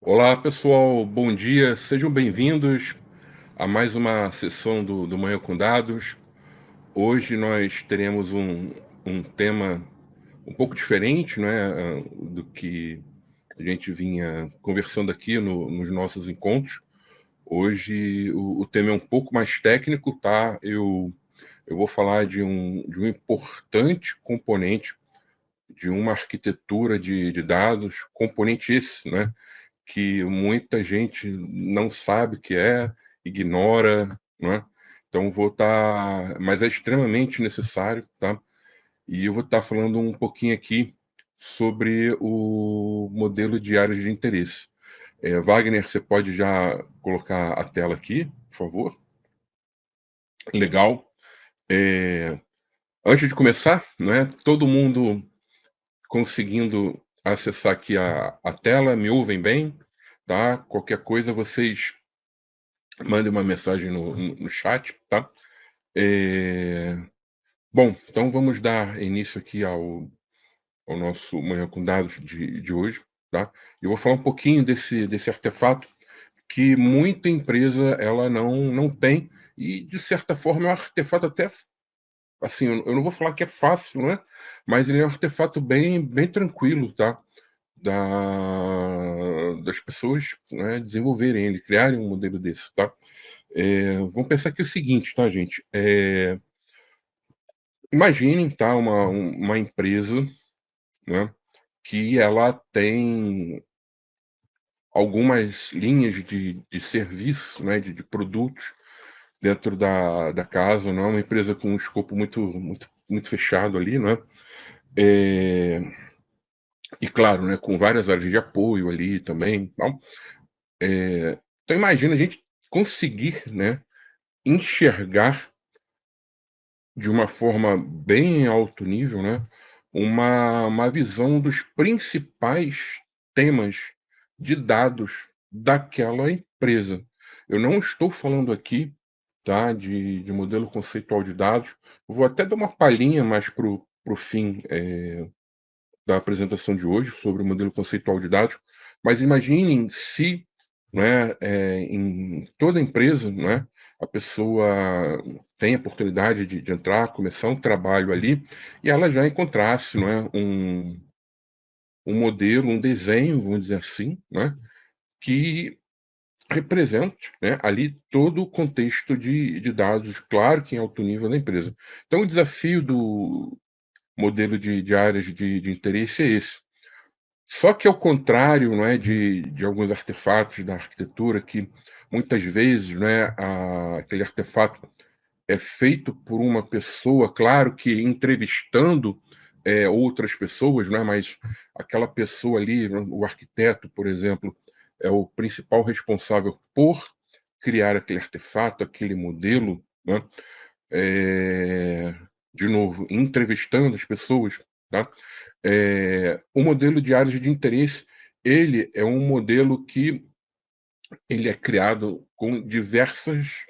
Olá, pessoal, bom dia, sejam bem-vindos a mais uma sessão do Manhã com Dados. Hoje nós teremos um tema um pouco diferente, né, do que a gente vinha conversando aqui nos nossos encontros. Hoje o tema é um pouco mais técnico, tá? Eu vou falar de um importante componente de uma arquitetura de dados, componente esse, né, que muita gente não sabe o que é, ignora, não é? Então vou estar, mas é extremamente necessário, tá? E eu vou estar falando um pouquinho aqui sobre o modelo de áreas de interesse. Wagner, você pode já colocar a tela aqui, por favor? Legal. É, Antes de começar, né? Todo mundo conseguindo acessar aqui a tela, me ouvem bem, tá? Qualquer coisa vocês mande uma mensagem no chat, tá? É, Bom, então vamos dar início aqui ao nosso Manhã com Dados de hoje, tá? Eu vou falar um pouquinho desse artefato que muita empresa ela não tem e, de certa forma, é um artefato até, assim, eu não vou falar que é fácil, né? Mas ele é um artefato bem tranquilo, tá? Das pessoas, né, desenvolverem ele, criarem um modelo desse, tá? Vamos pensar aqui o seguinte, tá, gente? Imaginem, tá, uma empresa, né, que ela tem algumas linhas de serviço, né, de produtos dentro da casa, não é uma empresa com um escopo muito fechado ali, né? É, e claro, né, com várias áreas de apoio ali também, tal. Então imagina a gente conseguir, né, enxergar de uma forma bem alto nível, né, uma visão dos principais temas de dados daquela empresa. Eu não estou falando aqui, tá, de modelo conceitual de dados. Eu vou até dar uma palhinha mais para o fim, da apresentação de hoje sobre o modelo conceitual de dados, mas imaginem se, né, em toda empresa, né, a pessoa tem a oportunidade de entrar, começar um trabalho ali, e ela já encontrasse, não é, um modelo, um desenho, vamos dizer assim, né, que represente, né, ali todo o contexto de dados, claro que em alto nível da empresa. Então o desafio do modelo de áreas de interesse é esse. Só que ao contrário, não é, de alguns artefatos da arquitetura que muitas vezes, né, aquele artefato é feito por uma pessoa, claro que entrevistando, outras pessoas, não é, mas aquela pessoa ali, né, o arquiteto, por exemplo, é o principal responsável por criar aquele artefato, aquele modelo, né, eh, de novo, entrevistando as pessoas, tá? O modelo de áreas de interesse, ele é um modelo que ele é criado com diversas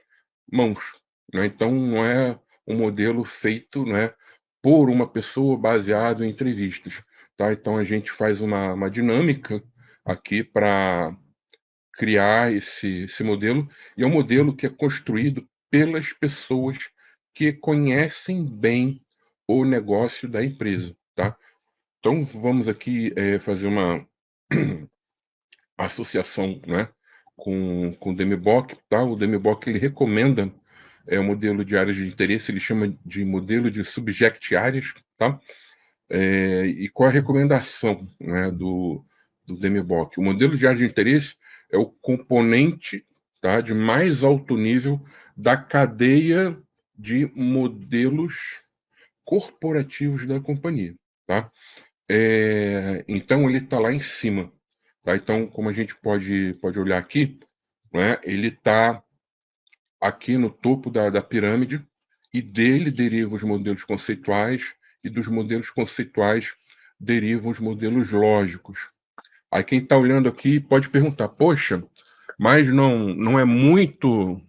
mãos, né, então não é um modelo feito, né, por uma pessoa baseado em entrevistas, tá? Então a gente faz uma dinâmica aqui para criar esse modelo, e é um modelo que é construído pelas pessoas que conhecem bem o negócio da empresa, tá? Então vamos aqui, fazer uma associação, né, com o DMBOK, tá? O DMBOK ele recomenda o modelo de áreas de interesse, ele chama de modelo de subject areas, tá? E qual a recomendação, né, do DMBOK? O modelo de área de interesse é o componente, tá, de mais alto nível da cadeia de modelos corporativos da companhia, tá? Então ele está lá em cima, tá? Então, como a gente pode olhar aqui, né, ele está aqui no topo da pirâmide, e dele derivam os modelos conceituais, e dos modelos conceituais derivam os modelos lógicos. Aí quem está olhando aqui pode perguntar: poxa, mas não é muito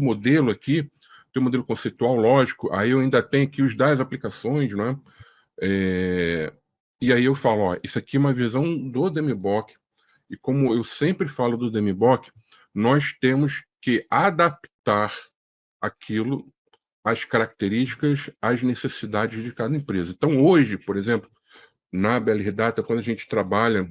modelo aqui, tem um modelo conceitual lógico, aí eu ainda tenho aqui os das aplicações, né? É, e aí eu falo, ó, isso aqui é uma visão do DMBOK, E como eu sempre falo do DMBOK, nós temos que adaptar aquilo às características, às necessidades de cada empresa. Então, hoje, por exemplo, na BLR Data, quando a gente trabalha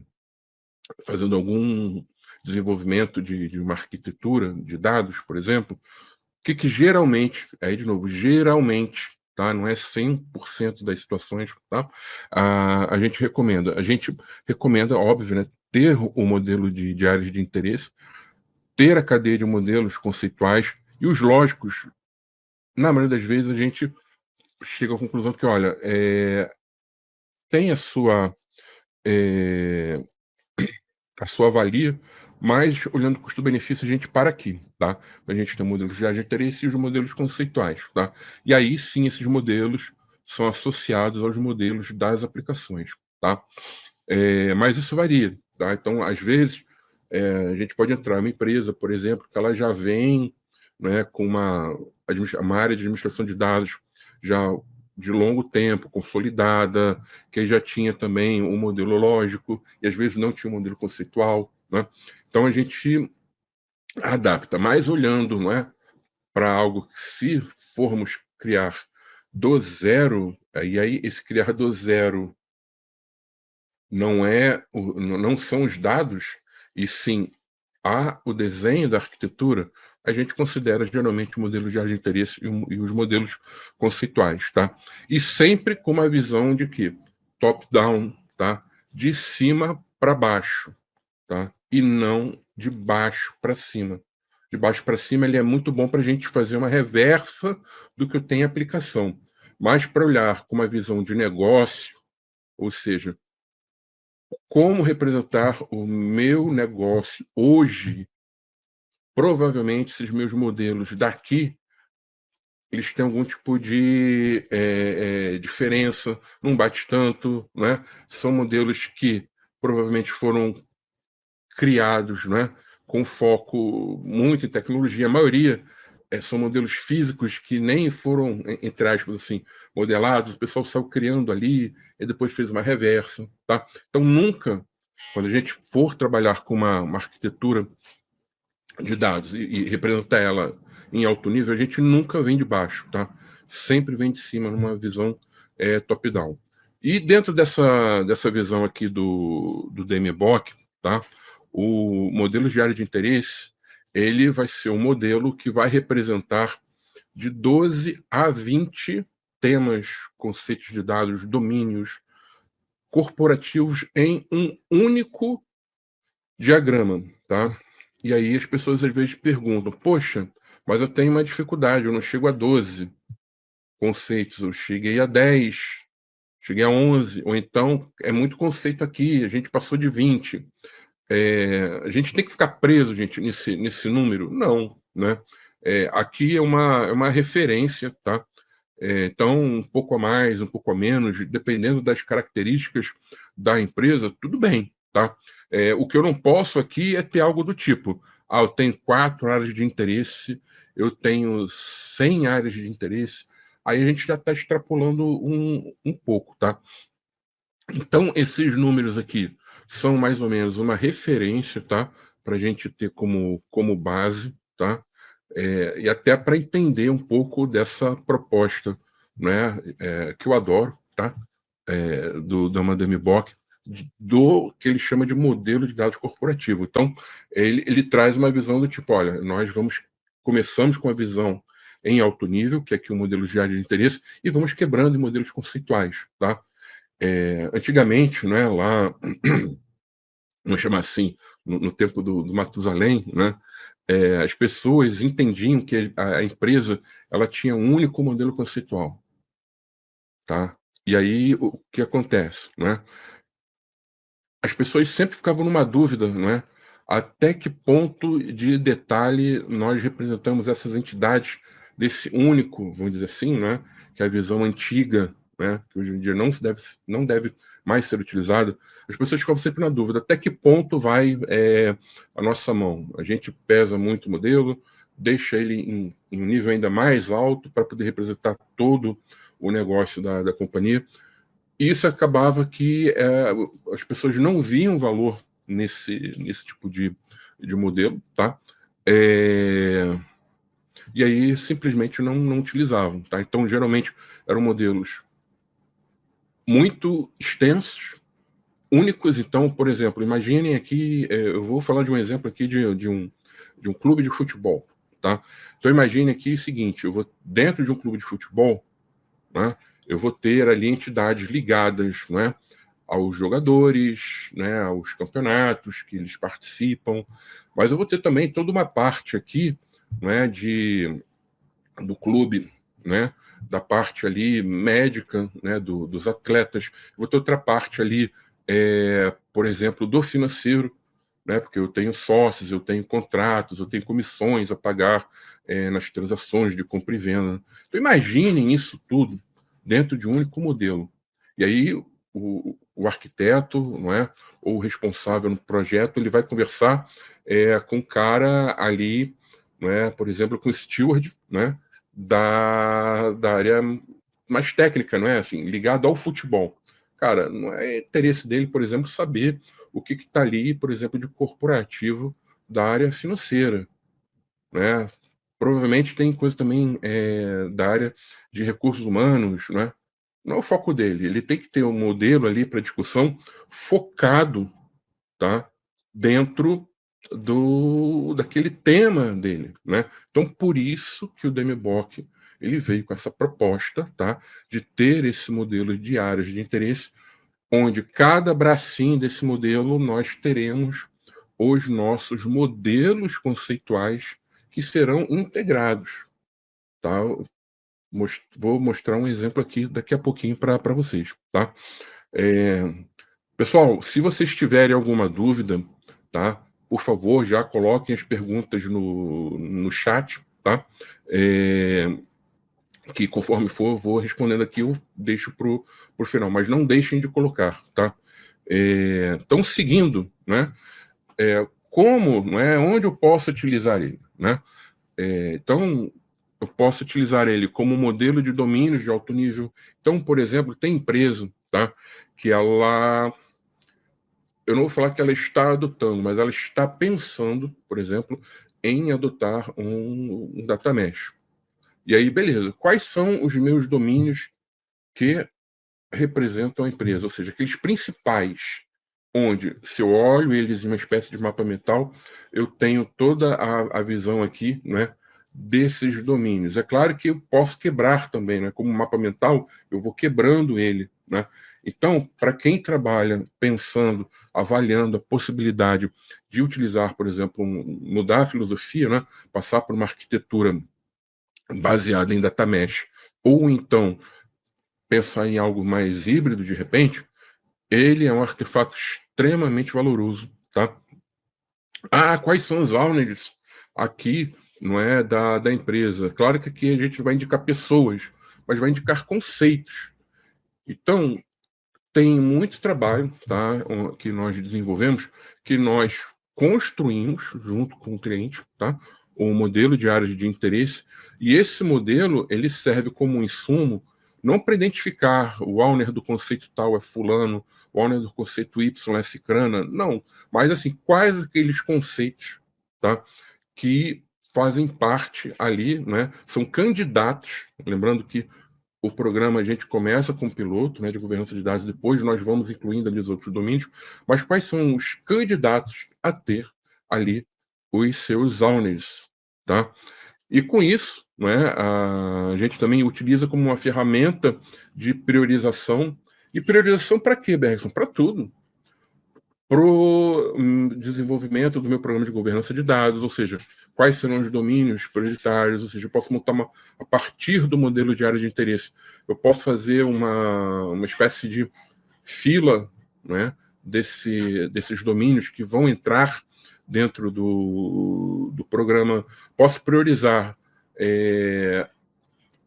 fazendo algum desenvolvimento de uma arquitetura de dados, por exemplo, o que geralmente, aí de novo, geralmente, tá? Não é 100% das situações, tá? A gente recomenda. A gente recomenda, óbvio, né, ter o modelo de áreas de interesse, ter a cadeia de modelos conceituais e os lógicos. Na maioria das vezes, a gente chega à conclusão que, olha, tem a sua valia, mas olhando custo-benefício, a gente para aqui, tá? A gente tem modelos de área de interesse e os modelos conceituais, tá? E aí sim, esses modelos são associados aos modelos das aplicações, tá? Mas isso varia, tá? Então, às vezes, a gente pode entrar numa empresa, por exemplo, que ela já vem, né, com uma área de administração de dados já de longo tempo, consolidada, que já tinha também um modelo lógico, e às vezes não tinha um modelo conceitual, né? Então, a gente adapta, mas olhando, não é, para algo que, se formos criar do zero, e aí esse criar do zero não são os dados, e sim o desenho da arquitetura, a gente considera geralmente o modelo de área de interesse e os modelos conceituais, tá? E sempre com uma visão de que top-down, tá? De cima para baixo, tá? E não de baixo para cima. De baixo para cima ele é muito bom para a gente fazer uma reversa do que tem aplicação, mas para olhar com uma visão de negócio, ou seja, como representar o meu negócio hoje, provavelmente esses meus modelos daqui, eles têm algum tipo de diferença, não bate tanto, né? São modelos que provavelmente foram criados, né, com foco muito em tecnologia. A maioria são modelos físicos que nem foram, entre aspas, assim, modelados, o pessoal saiu criando ali e depois fez uma reversa, tá? Então, nunca, quando a gente for trabalhar com uma arquitetura de dados e representar ela em alto nível, a gente nunca vem de baixo, tá? Sempre vem de cima, numa visão top-down. E dentro dessa visão aqui do DMBOK, tá? O modelo de área de interesse, ele vai ser um modelo que vai representar de 12 a 20 temas, conceitos de dados, domínios corporativos em um único diagrama, tá? E aí as pessoas às vezes perguntam: poxa, mas eu tenho uma dificuldade, eu não chego a 12 conceitos, eu cheguei a 10, cheguei a 11, ou então é muito conceito aqui, a gente passou de 20. A gente tem que ficar preso, gente, nesse número? Não, né? Aqui é uma referência, tá? Então, um pouco a mais, um pouco a menos, dependendo das características da empresa, tudo bem, tá? O que eu não posso aqui é ter algo do tipo: eu tenho 4 áreas de interesse, eu tenho 100 áreas de interesse, aí a gente já está extrapolando um pouco, tá? Então, esses números aqui são mais ou menos uma referência, tá? Para a gente ter como base, tá? E até para entender um pouco dessa proposta, né? Que eu adoro, tá? Da Madame Bock, do que ele chama de modelo de dados corporativo. Então, ele traz uma visão do tipo: olha, começamos com a visão em alto nível, que é aqui o modelo de área de interesse, e vamos quebrando em modelos conceituais, tá? Antigamente, né, lá, vamos chamar assim, no tempo do Matusalém, né, as pessoas entendiam que a empresa ela tinha um único modelo conceitual, tá? E aí o que acontece, né? As pessoas sempre ficavam numa dúvida, não é? Até que ponto de detalhe nós representamos essas entidades desse único, vamos dizer assim, né? Que é a visão antiga, né? Que hoje em dia não deve mais ser utilizada. As pessoas ficavam sempre na dúvida: até que ponto vai a nossa mão? A gente pesa muito o modelo, deixa ele em um nível ainda mais alto para poder representar todo o negócio da companhia. Isso acabava que as pessoas não viam valor nesse tipo de modelo, tá? E aí simplesmente não utilizavam, tá? Então, geralmente, eram modelos muito extensos, únicos. Então, por exemplo, imaginem aqui, eu vou falar de um exemplo aqui de um clube de futebol, tá? Então, imagine aqui o seguinte, eu vou dentro de um clube de futebol, né, eu vou ter ali entidades ligadas, né, aos jogadores, né, aos campeonatos que eles participam, mas eu vou ter também toda uma parte aqui, né, do clube, né, da parte ali médica, né, dos atletas. Vou ter outra parte ali, por exemplo, do financeiro, né, porque eu tenho sócios, eu tenho contratos, eu tenho comissões a pagar nas transações de compra e venda. Então, imaginem isso tudo dentro de um único modelo. E aí, o arquiteto, não é, ou o responsável no projeto, ele vai conversar com o cara ali, não é, por exemplo, com o steward, né, da área mais técnica, não é, assim, ligado ao futebol. Cara, não é interesse dele, por exemplo, saber o que está ali, por exemplo, de corporativo da área financeira, né? Provavelmente tem coisa também da área de recursos humanos, né? Não é o foco dele. Ele tem que ter um modelo ali para discussão focado, tá? Dentro daquele tema dele, né? Então, por isso que o DMBOK ele veio com essa proposta, tá? De ter esse modelo de áreas de interesse, onde cada bracinho desse modelo nós teremos os nossos modelos conceituais que serão integrados, tá? Vou mostrar um exemplo aqui daqui a pouquinho para vocês, tá? Pessoal, se vocês tiverem alguma dúvida, tá? Por favor, já coloquem as perguntas no chat, tá? Que conforme for, eu vou respondendo aqui, eu deixo pro final, mas não deixem de colocar, tá? Então, seguindo, né? Como, não é? Onde eu posso utilizar ele, né? Então, eu posso utilizar ele como modelo de domínios de alto nível. Então, por exemplo, tem empresa, tá? Que ela, eu não vou falar que ela está adotando, mas ela está pensando, por exemplo, em adotar um data mesh. E aí, beleza, quais são os meus domínios que representam a empresa? Ou seja, aqueles principais, onde, se eu olho eles em uma espécie de mapa mental, eu tenho toda a visão aqui, né, desses domínios. É claro que eu posso quebrar também, né, como mapa mental, eu vou quebrando ele, né? Então, para quem trabalha pensando, avaliando a possibilidade de utilizar, por exemplo, mudar a filosofia, né, passar por uma arquitetura baseada em data mesh, ou então pensar em algo mais híbrido de repente, ele é um artefato extremamente valoroso, tá? Quais são os owners aqui, não é, da empresa? Claro que aqui a gente vai indicar pessoas, mas vai indicar conceitos. Então, tem muito trabalho, tá, que nós desenvolvemos, que nós construímos junto com o cliente, tá? O modelo de áreas de interesse, e esse modelo ele serve como um insumo não para identificar o owner do conceito tal é fulano, o owner do conceito Y é cicrana, não, mas assim, quais aqueles conceitos, tá, que fazem parte ali, né, são candidatos, lembrando que o programa a gente começa com um piloto, né, de governança de dados, depois nós vamos incluindo ali os outros domínios, mas quais são os candidatos a ter ali os seus owners, tá? E com isso, né, a gente também utiliza como uma ferramenta de priorização. E priorização para quê, Bergson? Para tudo. Para o desenvolvimento do meu programa de governança de dados, ou seja, quais serão os domínios prioritários, ou seja, eu posso montar a partir do modelo de área de interesse, eu posso fazer uma espécie de fila, né, desses domínios que vão entrar dentro do programa, posso priorizar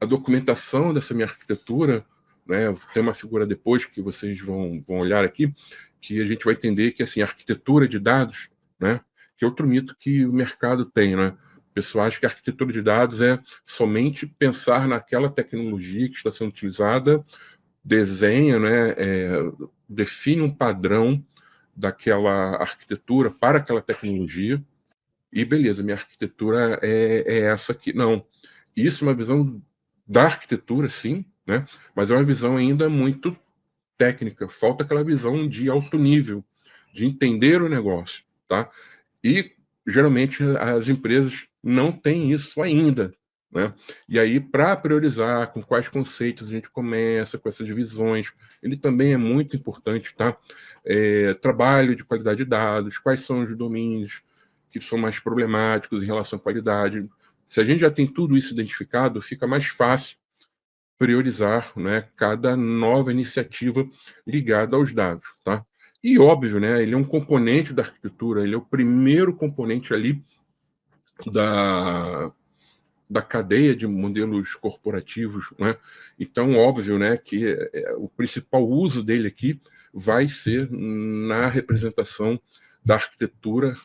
a documentação dessa minha arquitetura, né? Tem uma figura depois que vocês vão olhar aqui, que a gente vai entender que assim, a arquitetura de dados, né, que é outro mito que o mercado tem, né? O pessoal acha que a arquitetura de dados é somente pensar naquela tecnologia que está sendo utilizada, desenha, né, define um padrão daquela arquitetura para aquela tecnologia, e beleza, minha arquitetura é essa aqui. Não, isso é uma visão da arquitetura, sim, né? Mas é uma visão ainda muito técnica. Falta aquela visão de alto nível, de entender o negócio, tá? E geralmente as empresas não têm isso ainda, né? E aí, para priorizar com quais conceitos a gente começa, com essas divisões, ele também é muito importante, tá? Trabalho de qualidade de dados, quais são os domínios que são mais problemáticos em relação à qualidade. Se a gente já tem tudo isso identificado, fica mais fácil priorizar, né, cada nova iniciativa ligada aos dados, tá? E óbvio, né, ele é um componente da arquitetura, ele é o primeiro componente ali da, da cadeia de modelos corporativos, né? Então, óbvio, né, que o principal uso dele aqui vai ser na representação da arquitetura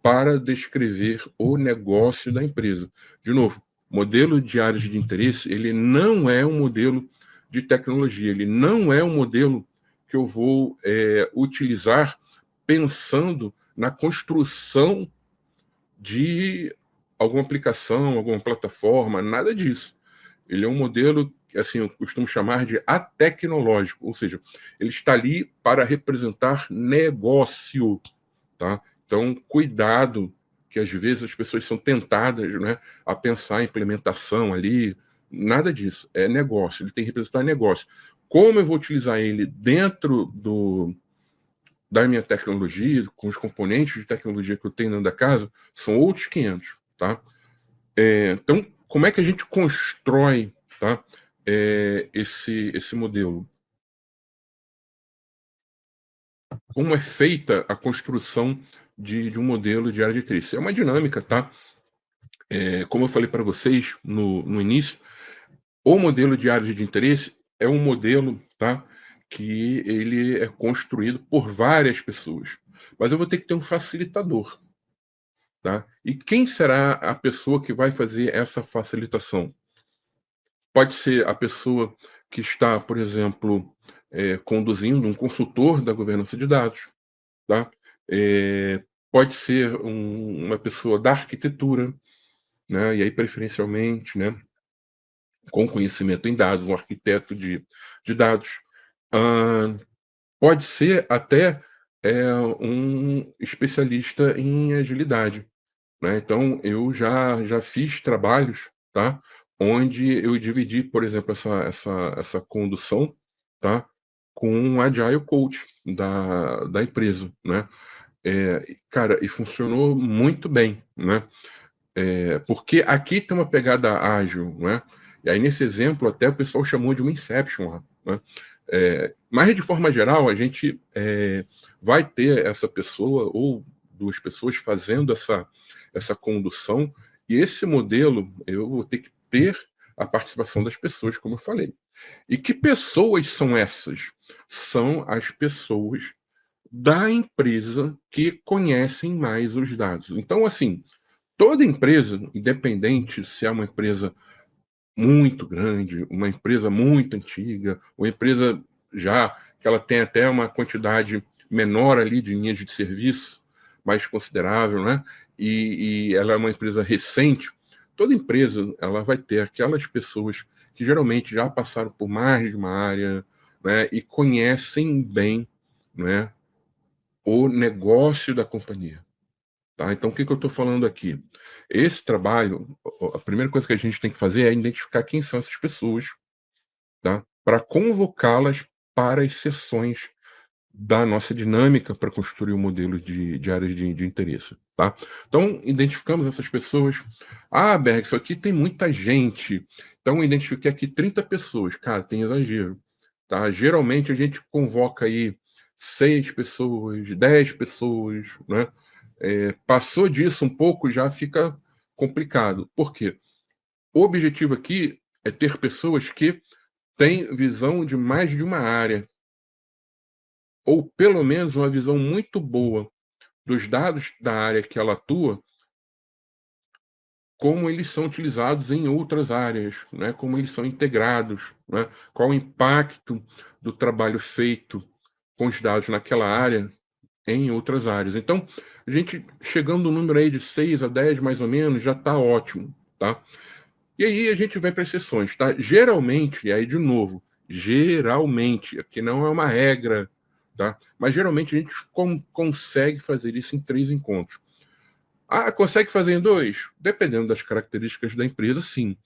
para descrever o negócio da empresa. De novo, modelo de áreas de interesse, ele não é um modelo de tecnologia, ele não é um modelo que eu vou utilizar pensando na construção de alguma aplicação, alguma plataforma, nada disso. Ele é um modelo que, assim, eu costumo chamar de atecnológico, ou seja, ele está ali para representar negócio, tá? Então, cuidado, que às vezes as pessoas são tentadas, né, a pensar em implementação ali, nada disso, é negócio, ele tem que representar negócio. Como eu vou utilizar ele dentro da minha tecnologia, com os componentes de tecnologia que eu tenho dentro da casa, são outros 500, tá? Então, como é que a gente constrói, tá, esse modelo? Como é feita a construção de um modelo de área de interesse? É uma dinâmica, tá? Como eu falei para vocês no início, o modelo de área de interesse é um modelo, tá, que ele é construído por várias pessoas. Mas eu vou ter que ter um facilitador, tá? E quem será a pessoa que vai fazer essa facilitação? Pode ser a pessoa que está, por exemplo, conduzindo um consultor da governança de dados, tá? Pode ser uma pessoa da arquitetura, né? E aí preferencialmente, né, com conhecimento em dados, um arquiteto de dados. Ah, pode ser até um especialista em agilidade, né? Então, eu já fiz trabalhos, tá? Onde eu dividi, por exemplo, essa condução, tá? Com um Agile Coach da empresa, né? Cara, e funcionou muito bem, né? Porque aqui tem uma pegada ágil, né? E aí, nesse exemplo, até o pessoal chamou de uma Inception lá, né? Mas, de forma geral, a gente vai ter essa pessoa ou duas pessoas fazendo essa condução, e esse modelo eu vou ter que ter a participação das pessoas, como eu falei. E que pessoas são essas? São as pessoas da empresa que conhecem mais os dados. Então, assim, toda empresa, independente se é uma empresa muito grande, uma empresa muito antiga, uma empresa já que ela tem até uma quantidade menor ali de linhas de serviço, mais considerável, né? E ela é uma empresa recente, toda empresa ela vai ter aquelas pessoas que geralmente já passaram por mais de uma área, né? E conhecem bem, né, o negócio da companhia. Tá? Então, o que eu estou falando aqui? Esse trabalho, a primeira coisa que a gente tem que fazer é identificar quem são essas pessoas, tá? Para convocá-las para as sessões da nossa dinâmica para construir o modelo de áreas de interesse. Tá? Então, identificamos essas pessoas. Ah, Berg, isso aqui tem muita gente. Então, identifiquei aqui 30 pessoas. Cara, tem exagero. Tá? Geralmente, a gente convoca aí 6 pessoas, 10 pessoas, né? Passou disso um pouco, já fica complicado. Por quê? O objetivo aqui é ter pessoas que têm visão de mais de uma área, ou pelo menos uma visão muito boa dos dados da área que ela atua, como eles são utilizados em outras áreas, né? Como eles são integrados, né? Qual o impacto do trabalho feito com os dados naquela área em outras áreas. Então, a gente chegando no número aí de 6 a 10, mais ou menos, já está ótimo, tá? E aí a gente vai para exceções, tá? Geralmente, e aí de novo, geralmente, aqui não é uma regra, tá? Mas geralmente a gente consegue fazer isso em 3 encontros. Ah, consegue fazer em 2? Dependendo das características da empresa, sim.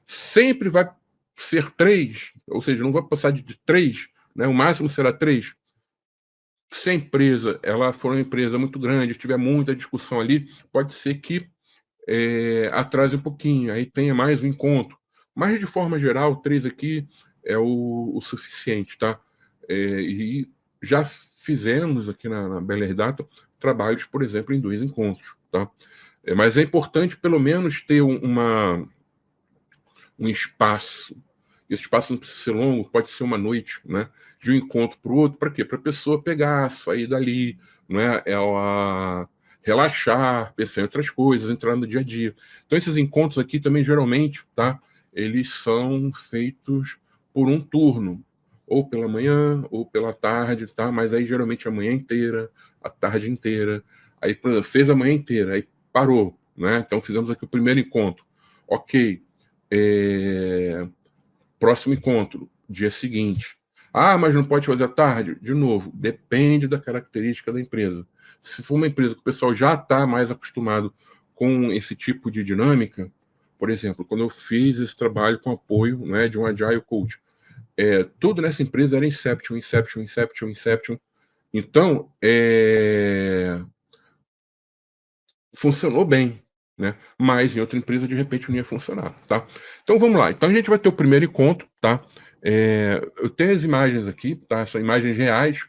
Sempre vai ser 3, ou seja, não vai passar de 3, né? O máximo será 3. Se a empresa ela for uma empresa muito grande, tiver muita discussão ali, pode ser que atrase um pouquinho, aí tenha mais um encontro. Mas, de forma geral, 3 aqui é o suficiente, tá? E já fizemos aqui na Beller Data trabalhos, por exemplo, em 2 encontros, tá? Mas é importante, pelo menos, ter um espaço. Esse espaço não precisa ser longo, pode ser uma noite, né? De um encontro para o outro, para quê? Para a pessoa pegar, sair dali, né? Ela relaxar, pensar em outras coisas, entrar no dia a dia. Então, esses encontros aqui também, geralmente, tá? Eles são feitos por um turno, ou pela manhã, ou pela tarde, tá? Mas aí, geralmente, a manhã inteira, a tarde inteira. Aí, fez a manhã inteira, aí parou, né? Então, fizemos aqui o primeiro encontro. Ok. Próximo encontro, dia seguinte. Ah, mas não pode fazer à tarde? De novo, depende da característica da empresa. Se for uma empresa que o pessoal já está mais acostumado com esse tipo de dinâmica, por exemplo, quando eu fiz esse trabalho com apoio, né, de um Agile Coach, tudo nessa empresa era Inception, Inception, Inception, Inception. Então, funcionou bem, né? Mas em outra empresa, de repente, não ia funcionar, tá? Então, vamos lá. Então, a gente vai ter o primeiro encontro, tá? Eu tenho as imagens aqui, tá? São imagens reais.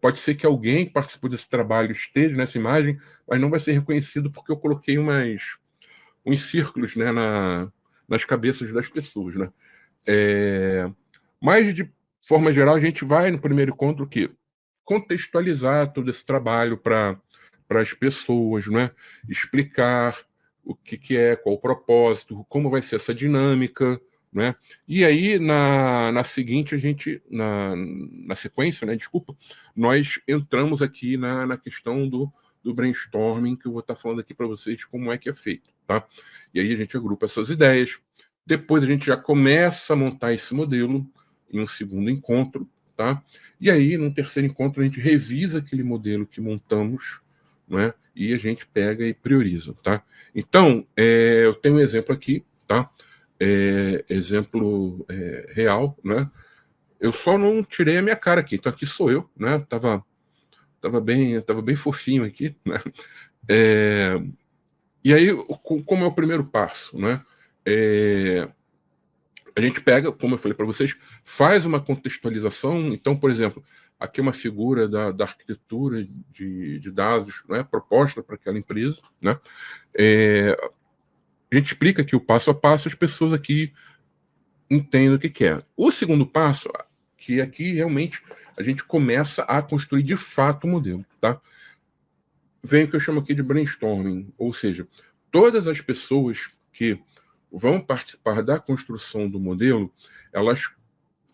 Pode ser que alguém que participou desse trabalho esteja nessa imagem, mas não vai ser reconhecido porque eu coloquei uns círculos, né, nas cabeças das pessoas, né? Mas, de forma geral, a gente vai no primeiro encontro o quê? Contextualizar todo esse trabalho para as pessoas, né? Explicar o que é, qual o propósito, como vai ser essa dinâmica, né? E aí, na seguinte, a gente, na sequência, né? Desculpa, nós entramos aqui na questão do brainstorming, que eu vou estar falando aqui para vocês como é que é feito, tá? E aí a gente agrupa essas ideias, depois a gente já começa a montar esse modelo em um segundo encontro, tá? E aí, num terceiro encontro, a gente revisa aquele modelo que montamos, né? E a gente pega e prioriza, tá? Então, eu tenho um exemplo aqui, tá? Exemplo real, né? Eu só não tirei a minha cara aqui, então aqui sou eu, né? Tava bem fofinho aqui, né? E aí, como é o primeiro passo, né? A gente pega, como eu falei para vocês, faz uma contextualização. Então, por exemplo, aqui é uma figura da arquitetura de dados, né, proposta para aquela empresa, né? A gente explica aqui o passo a passo, as pessoas aqui entendem o que é. O segundo passo, que aqui realmente a gente começa a construir de fato o modelo, tá? Vem o que eu chamo aqui de brainstorming, ou seja, todas as pessoas que vão participar da construção do modelo, elas,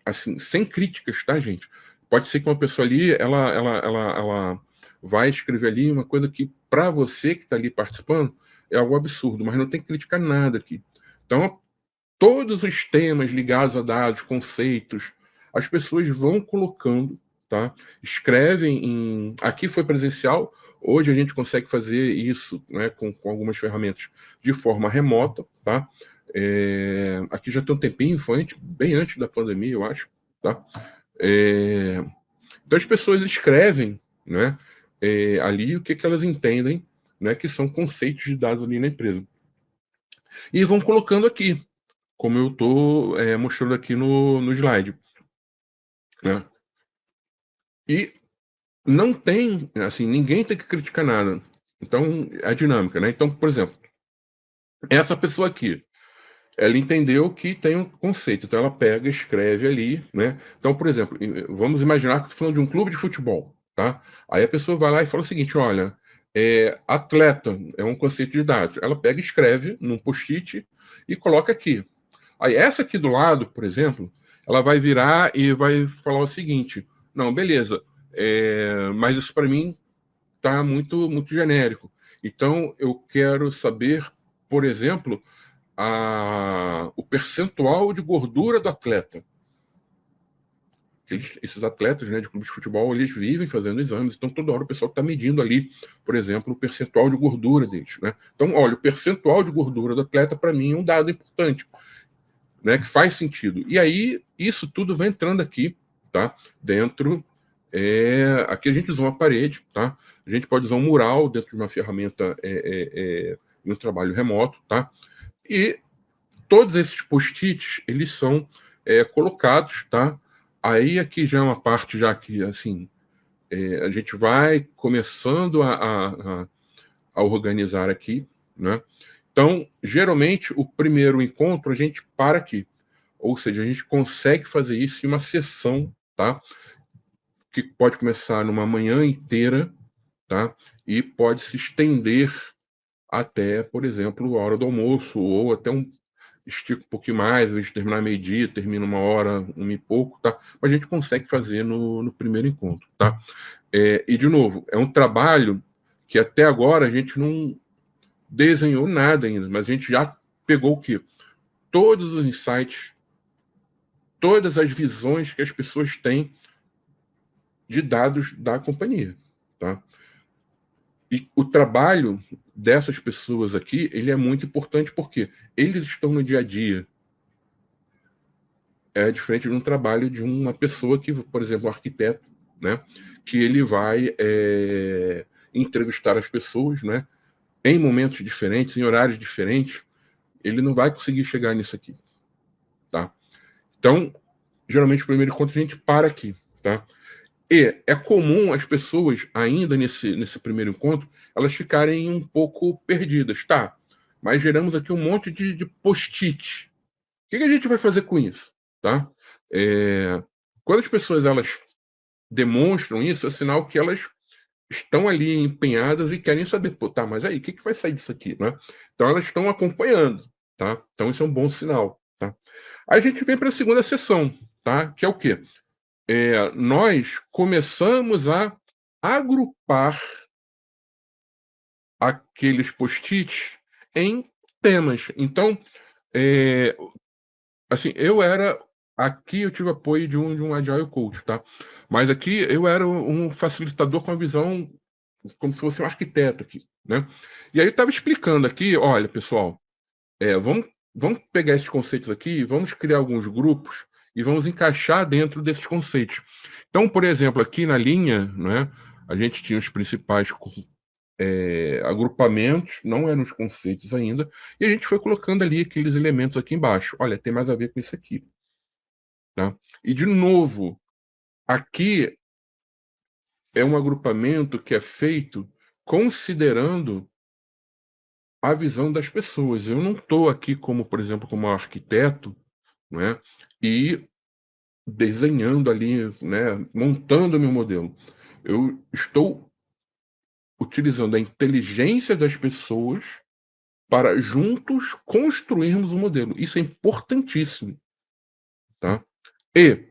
assim, sem críticas, tá, gente? Pode ser que uma pessoa ali, ela vai escrever ali uma coisa que, para você que está ali participando, é algo absurdo, mas não tem que criticar nada aqui. Então, todos os temas ligados a dados, conceitos, as pessoas vão colocando, tá? Escrevem em. Aqui foi presencial, hoje a gente consegue fazer isso, né, com algumas ferramentas de forma remota, tá? Aqui já tem um tempinho, foi bem antes da pandemia, eu acho, tá? Então as pessoas escrevem, né, ali o que elas entendem, né, que são conceitos de dados ali na empresa. E vão colocando aqui, como eu estou mostrando aqui no slide, né? E não tem, assim, ninguém tem que criticar nada. Então, a dinâmica, né? Então, por exemplo, essa pessoa aqui, ela entendeu que tem um conceito, então ela pega, escreve ali, né? Então, por exemplo, vamos imaginar que estou falando de um clube de futebol, tá? Aí a pessoa vai lá e fala o seguinte, olha, atleta é um conceito de dados. Ela pega, escreve num post-it e coloca aqui. Aí essa aqui do lado, por exemplo, ela vai virar e vai falar o seguinte: não, beleza, Mas isso para mim está muito, muito genérico. Então, eu quero saber, por exemplo, o percentual de gordura do atleta. Esses atletas, né, de clubes de futebol, eles vivem fazendo exames, então toda hora o pessoal está medindo ali, por exemplo, o percentual de gordura deles, né? Então, olha, o percentual de gordura do atleta, para mim, é um dado importante, né, que faz sentido. E aí, isso tudo vai entrando aqui, tá? Dentro. Aqui a gente usa uma parede, tá? A gente pode usar um mural dentro de uma ferramenta em um trabalho remoto, tá? E todos esses post-its, eles são colocados, tá? Aí aqui já é uma parte já que, assim, a gente vai começando a organizar aqui, né? Então, geralmente, o primeiro encontro a gente para aqui. Ou seja, a gente consegue fazer isso em uma sessão, tá? Que pode começar numa manhã inteira, tá? E pode se estender até, por exemplo, a hora do almoço, ou até estica um pouquinho mais, a gente terminar meio-dia, termina uma hora, uma e pouco, tá? Mas a gente consegue fazer no primeiro encontro, tá? E, de novo, é um trabalho que até agora a gente não desenhou nada ainda, mas a gente já pegou o quê? Todos os insights, todas as visões que as pessoas têm de dados da companhia, tá? E o trabalho dessas pessoas aqui, ele é muito importante porque eles estão no dia a dia. É diferente de um trabalho de uma pessoa que, por exemplo, um arquiteto, né, que ele vai entrevistar as pessoas, né, em momentos diferentes, em horários diferentes, ele não vai conseguir chegar nisso aqui, tá? Então, geralmente, o primeiro encontro a gente para aqui, tá? E é comum as pessoas, ainda nesse primeiro encontro, elas ficarem um pouco perdidas, tá? Mas geramos aqui um monte de post-it. O que a gente vai fazer com isso, tá? Quando as pessoas elas demonstram isso, é sinal que elas estão ali empenhadas e querem saber, pô, tá, mas aí, o que vai sair disso aqui, né? Então elas estão acompanhando, tá? Então isso é um bom sinal, tá? Aí a gente vem para a segunda sessão, tá? Que é o quê? Nós começamos a agrupar aqueles post-its em temas. Então, assim, aqui eu tive apoio de um Agile Coach, tá? Mas aqui eu era um facilitador com a visão como se fosse um arquiteto aqui, né? E aí eu estava explicando aqui, olha, pessoal, vamos pegar esses conceitos aqui e vamos criar alguns grupos e vamos encaixar dentro desses conceitos. Então, por exemplo, aqui na linha, né, a gente tinha os principais agrupamentos, não eram os conceitos ainda, e a gente foi colocando ali aqueles elementos aqui embaixo. Olha, tem mais a ver com isso aqui. Tá? E, de novo, aqui é um agrupamento que é feito considerando a visão das pessoas. Eu não estou aqui como, por exemplo, como arquiteto, né, e desenhando ali, né, montando o meu modelo. Eu estou utilizando a inteligência das pessoas para juntos construirmos um modelo. Isso é importantíssimo, tá? E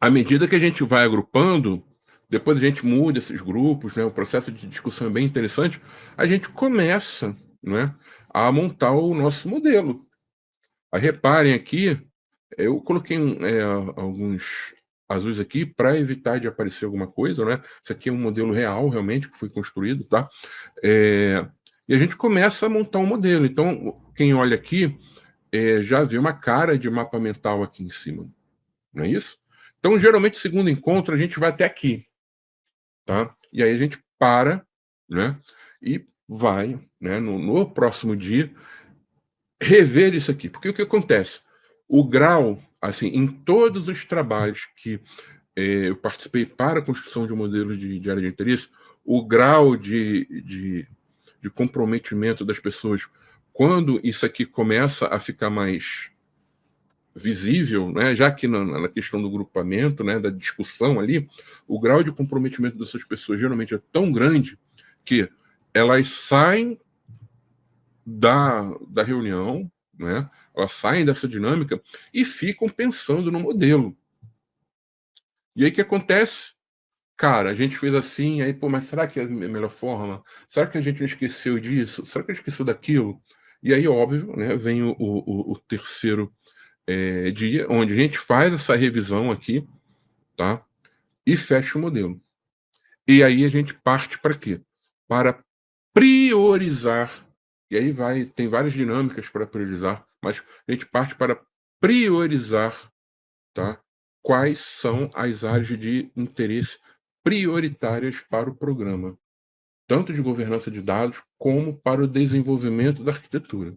à medida que a gente vai agrupando, depois a gente muda esses grupos, né? O processo de discussão é bem interessante. A gente começa, né, a montar o nosso modelo. Aí reparem aqui, eu coloquei alguns azuis aqui para evitar de aparecer alguma coisa, né? Isso aqui é um modelo real, realmente, que foi construído, tá? E a gente começa a montar um modelo. Então, quem olha aqui já vê uma cara de mapa mental aqui em cima, não é isso? Então, geralmente, segundo encontro, a gente vai até aqui, tá? E aí a gente para, né? E vai, né? No próximo dia, rever isso aqui. Porque o que acontece? O grau, assim, em todos os trabalhos que eu participei para a construção de modelos de área de interesse, o grau de comprometimento das pessoas, quando isso aqui começa a ficar mais visível, né, já que na questão do grupamento, né, da discussão ali, o grau de comprometimento dessas pessoas geralmente é tão grande que elas saem da reunião, né, elas saem dessa dinâmica e ficam pensando no modelo. E aí o que acontece? cara, a gente fez assim, aí, pô, mas será que é a melhor forma? Será que a gente não esqueceu disso? Será que a gente esqueceu daquilo? E aí, óbvio, né, vem o terceiro dia, onde a gente faz essa revisão aqui, tá? E fecha o modelo. E aí a gente parte para quê? Para priorizar. E aí tem várias dinâmicas para priorizar, mas a gente parte para priorizar, tá? Quais são as áreas de interesse prioritárias para o programa, tanto de governança de dados como para o desenvolvimento da arquitetura.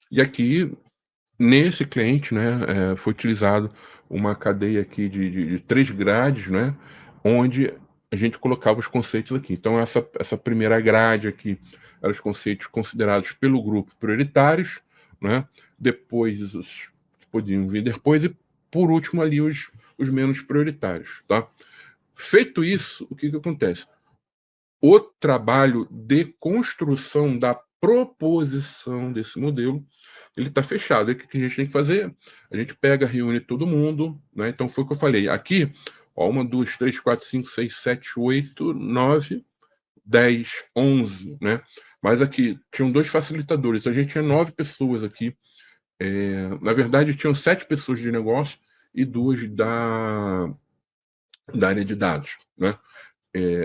E aqui, nesse cliente, né, foi utilizado uma cadeia aqui de 3 grades, né, onde a gente colocava os conceitos aqui. Então, essa primeira grade aqui eram os conceitos considerados pelo grupo prioritários, né, depois os que podiam vir depois e, por último, ali os menos prioritários. Tá? Feito isso, o que acontece? O trabalho de construção da proposição desse modelo ele está fechado. E o que a gente tem que fazer? A gente pega, reúne todo mundo, né? Então foi o que eu falei. Aqui, ó, 1, 2, 3, 4, 5, 6, 7, 8, 9, 10, 11, né? Mas aqui tinham 2 facilitadores. A gente tinha 9 pessoas aqui. Na verdade, tinham 7 pessoas de negócio e 2 da área de dados, né?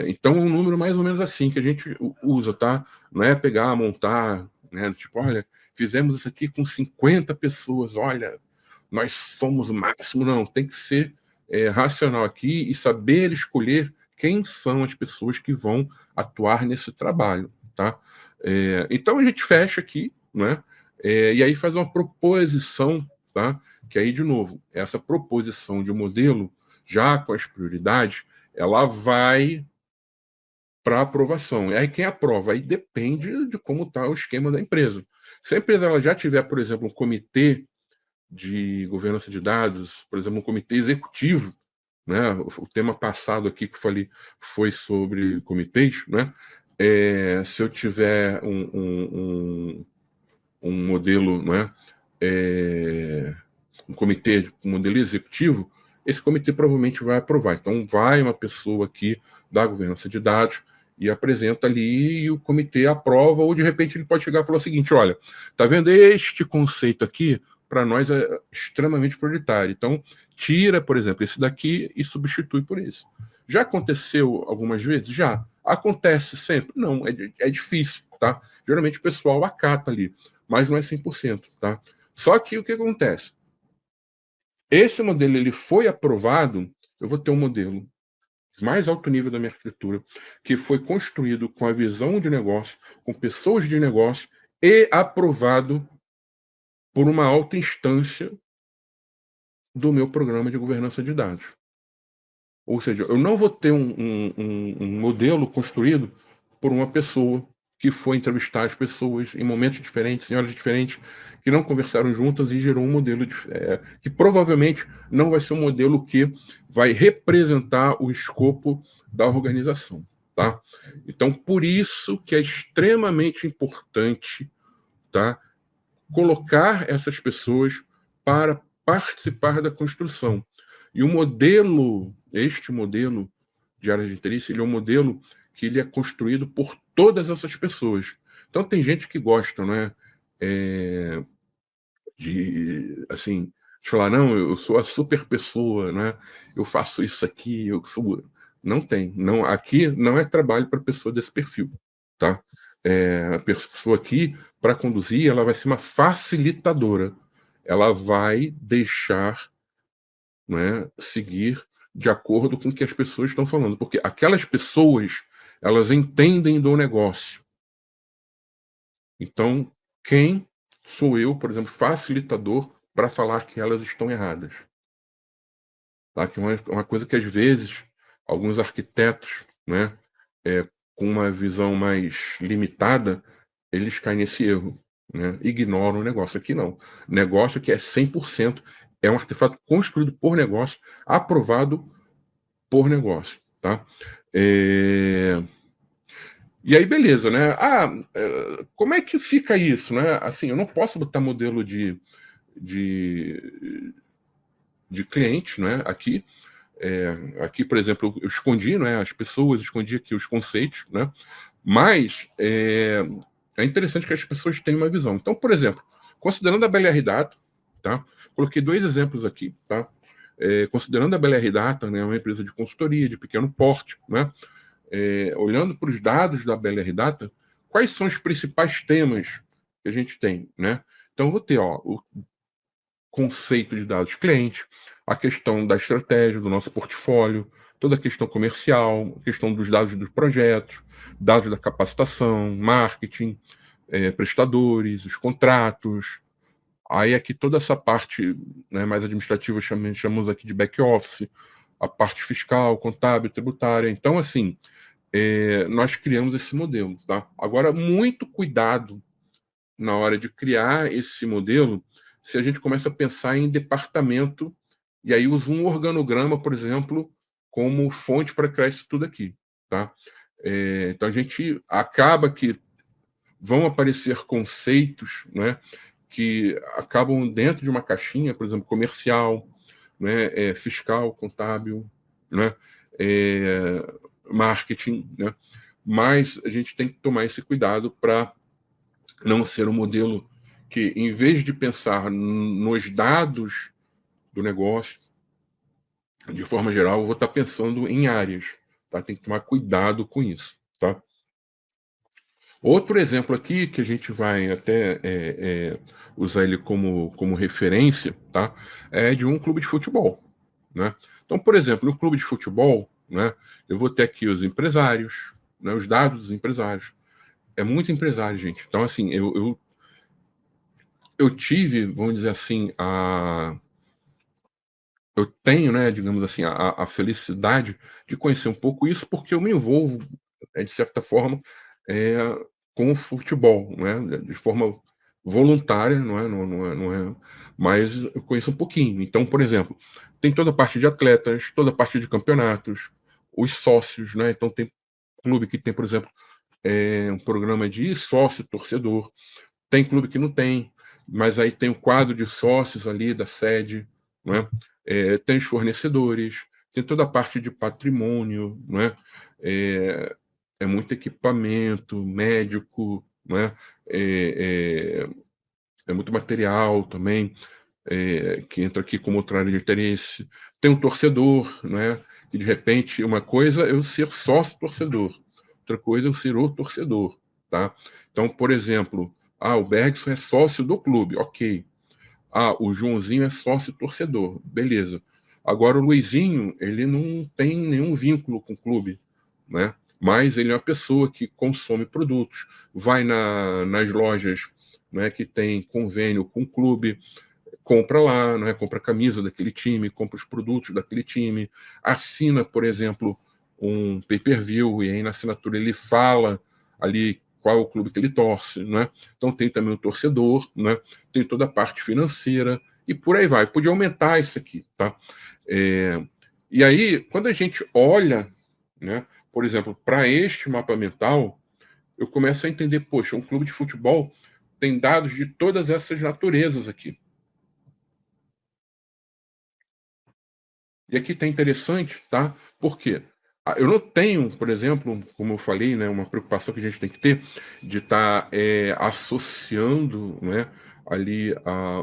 Então, um número mais ou menos assim que a gente usa, tá? Não é pegar, montar, né? Tipo, olha, fizemos isso aqui com 50 pessoas, olha, nós somos o máximo. Não, tem que ser racional aqui e saber escolher quem são as pessoas que vão atuar nesse trabalho, tá? Então, a gente fecha aqui, né? E aí faz uma proposição, tá? Que aí, de novo, essa proposição de modelo, já com as prioridades, ela vai para aprovação. E aí quem aprova? Aí depende de como está o esquema da empresa. Se a empresa ela já tiver, por exemplo, um comitê de governança de dados, por exemplo, um comitê executivo, né? O tema passado aqui que eu falei foi sobre comitês, né? Se eu tiver um modelo, né? Um comitê, um modelo executivo, esse comitê provavelmente vai aprovar. Então, vai uma pessoa aqui da governança de dados e apresenta ali e o comitê aprova, ou de repente ele pode chegar e falar o seguinte: olha, tá vendo este conceito aqui? Para nós é extremamente prioritário. Então, tira, por exemplo, esse daqui e substitui por esse. Já aconteceu algumas vezes? Já. Acontece sempre? Não, é difícil, tá? Geralmente o pessoal acata ali, mas não é 100%, tá? Só que o que acontece? Esse modelo ele foi aprovado, eu vou ter um modelo de mais alto nível da minha arquitetura, que foi construído com a visão de negócio, com pessoas de negócio e aprovado por uma alta instância do meu programa de governança de dados. Ou seja, eu não vou ter um modelo construído por uma pessoa que foi entrevistar as pessoas em momentos diferentes, em horas diferentes, que não conversaram juntas e gerou um modelo que provavelmente não vai ser um modelo que vai representar o escopo da organização, tá? Então, por isso que é extremamente importante, tá, colocar essas pessoas para participar da construção. E o modelo, este modelo de área de interesse, ele é um modelo que ele é construído por todas essas pessoas. Então tem gente que gosta, né, de assim, de falar não, eu sou a super pessoa, né? Eu faço isso aqui, eu sou. Não tem, não. Aqui não é trabalho para pessoa desse perfil, tá? A pessoa aqui para conduzir, ela vai ser uma facilitadora. Ela vai deixar, né, seguir de acordo com o que as pessoas estão falando, porque aquelas pessoas elas entendem do negócio. Então, quem sou eu, por exemplo, facilitador para falar que elas estão erradas? Tá? Que é uma coisa que às vezes alguns arquitetos, né, com uma visão mais limitada, eles caem nesse erro, né? Ignoram o negócio. Aqui não. Negócio que é 100%, é um artefato construído por negócio, aprovado por negócio, tá? E aí, beleza, né? Como é que fica isso, né? Assim, eu não posso botar modelo de cliente, né? Aqui, Aqui, por exemplo, eu escondi, né, as pessoas, escondi aqui os conceitos, né, mas é interessante que as pessoas tenham uma visão. Então, por exemplo, considerando a BLR Data, tá? Coloquei 2 exemplos aqui, tá? Considerando a BLR Data, né, uma empresa de consultoria de pequeno porte, né? Olhando para os dados da BLR Data, quais são os principais temas que a gente tem, né? Então, eu vou ter, ó, o conceito de dados cliente, a questão da estratégia do nosso portfólio, toda a questão comercial, a questão dos dados dos projetos, dados da capacitação, marketing, prestadores, os contratos. Aí aqui toda essa parte, né, mais administrativa chamamos aqui de back office, a parte fiscal, contábil, tributária. Então, assim, nós criamos esse modelo, tá? Agora, muito cuidado na hora de criar esse modelo, se a gente começa a pensar em departamento, e aí usa um organograma, por exemplo, como fonte para criar isso tudo aqui, tá? Então a gente acaba que vão aparecer conceitos, né, que acabam dentro de uma caixinha, por exemplo, comercial, né, fiscal, contábil, né, marketing, né? Mas a gente tem que tomar esse cuidado para não ser um modelo que, em vez de pensar nos dados do negócio, de forma geral, eu vou estar pensando em áreas, tá? Tem que tomar cuidado com isso, tá? Outro exemplo aqui, que a gente vai até usar ele como referência, tá? É de um clube de futebol, né? Então, por exemplo, no clube de futebol, né, eu vou ter aqui os empresários, né, os dados dos empresários. É muito empresário, gente. Então, assim, eu tive, vamos dizer assim, eu tenho, né, digamos assim, a felicidade de conhecer um pouco isso, porque eu me envolvo, de certa forma, é, com o futebol, né, de forma voluntária, não é, mas eu conheço um pouquinho. Então, por exemplo, tem toda a parte de atletas, toda a parte de campeonatos, os sócios, né, então tem clube que tem, por exemplo, um programa de sócio torcedor, tem clube que não tem, mas aí tem o quadro de sócios ali da sede, não é? Tem os fornecedores, tem toda a parte de patrimônio, não é? É muito equipamento médico, não é? É, é muito material também, que entra aqui como outra área de interesse. Tem um torcedor, né? Que de repente uma coisa é eu ser sócio torcedor, outra coisa é eu ser o torcedor, tá? Então, por exemplo, o Bergson é sócio do clube, ok. O Joãozinho é sócio torcedor, beleza. Agora o Luizinho, ele não tem nenhum vínculo com o clube, né? Mas ele é uma pessoa que consome produtos, vai nas lojas, né, que tem convênio com o clube, compra lá, né, compra a camisa daquele time, compra os produtos daquele time, assina, por exemplo, um pay-per-view, e aí na assinatura ele fala ali qual é o clube que ele torce, né? Então tem também o torcedor, né? Tem toda a parte financeira e por aí vai. Podia aumentar isso aqui, tá? E aí, quando a gente olha, né, por exemplo, para este mapa mental, eu começo a entender, poxa, um clube de futebol tem dados de todas essas naturezas aqui. E aqui está interessante, tá? Por quê? Eu não tenho, por exemplo, como eu falei, né, uma preocupação que a gente tem que ter de estar associando, né, ali a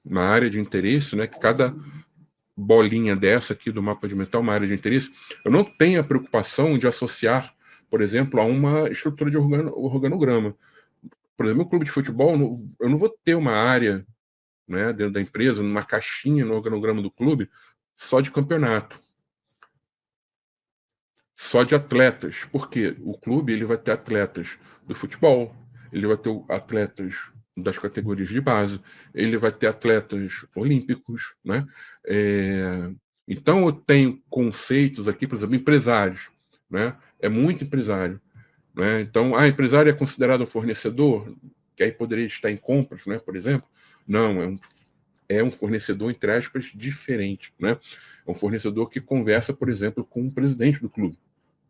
uma área de interesse, né, que cada bolinha dessa aqui do mapa de metal, uma área de interesse, eu não tenho a preocupação de associar, por exemplo, a uma estrutura de organograma. Por exemplo, no clube de futebol, eu não vou ter uma área, né, dentro da empresa, numa caixinha no organograma do clube, só de campeonato, só de atletas. Porque o clube ele vai ter atletas do futebol, ele vai ter atletas das categorias de base, ele vai ter atletas olímpicos, né? Então eu tenho conceitos aqui, por exemplo, empresários, né? É muito empresário, né? Então, empresário é considerado um fornecedor, que aí poderia estar em compras, né? Por exemplo, não, é um fornecedor, entre aspas, diferente, né? É um fornecedor que conversa, por exemplo, com o presidente do clube,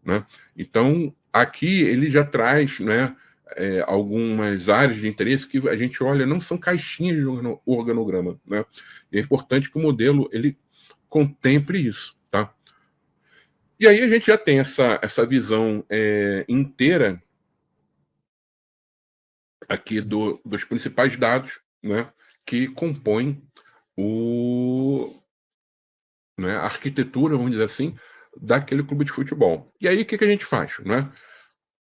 né? Então, aqui ele já traz, né, algumas áreas de interesse que a gente olha, não são caixinhas de organograma, né? É importante que o modelo ele contemple isso, tá? E aí a gente já tem essa visão inteira aqui dos principais dados, né, que compõem né, a arquitetura, vamos dizer assim, daquele clube de futebol. E aí o que a gente faz, né?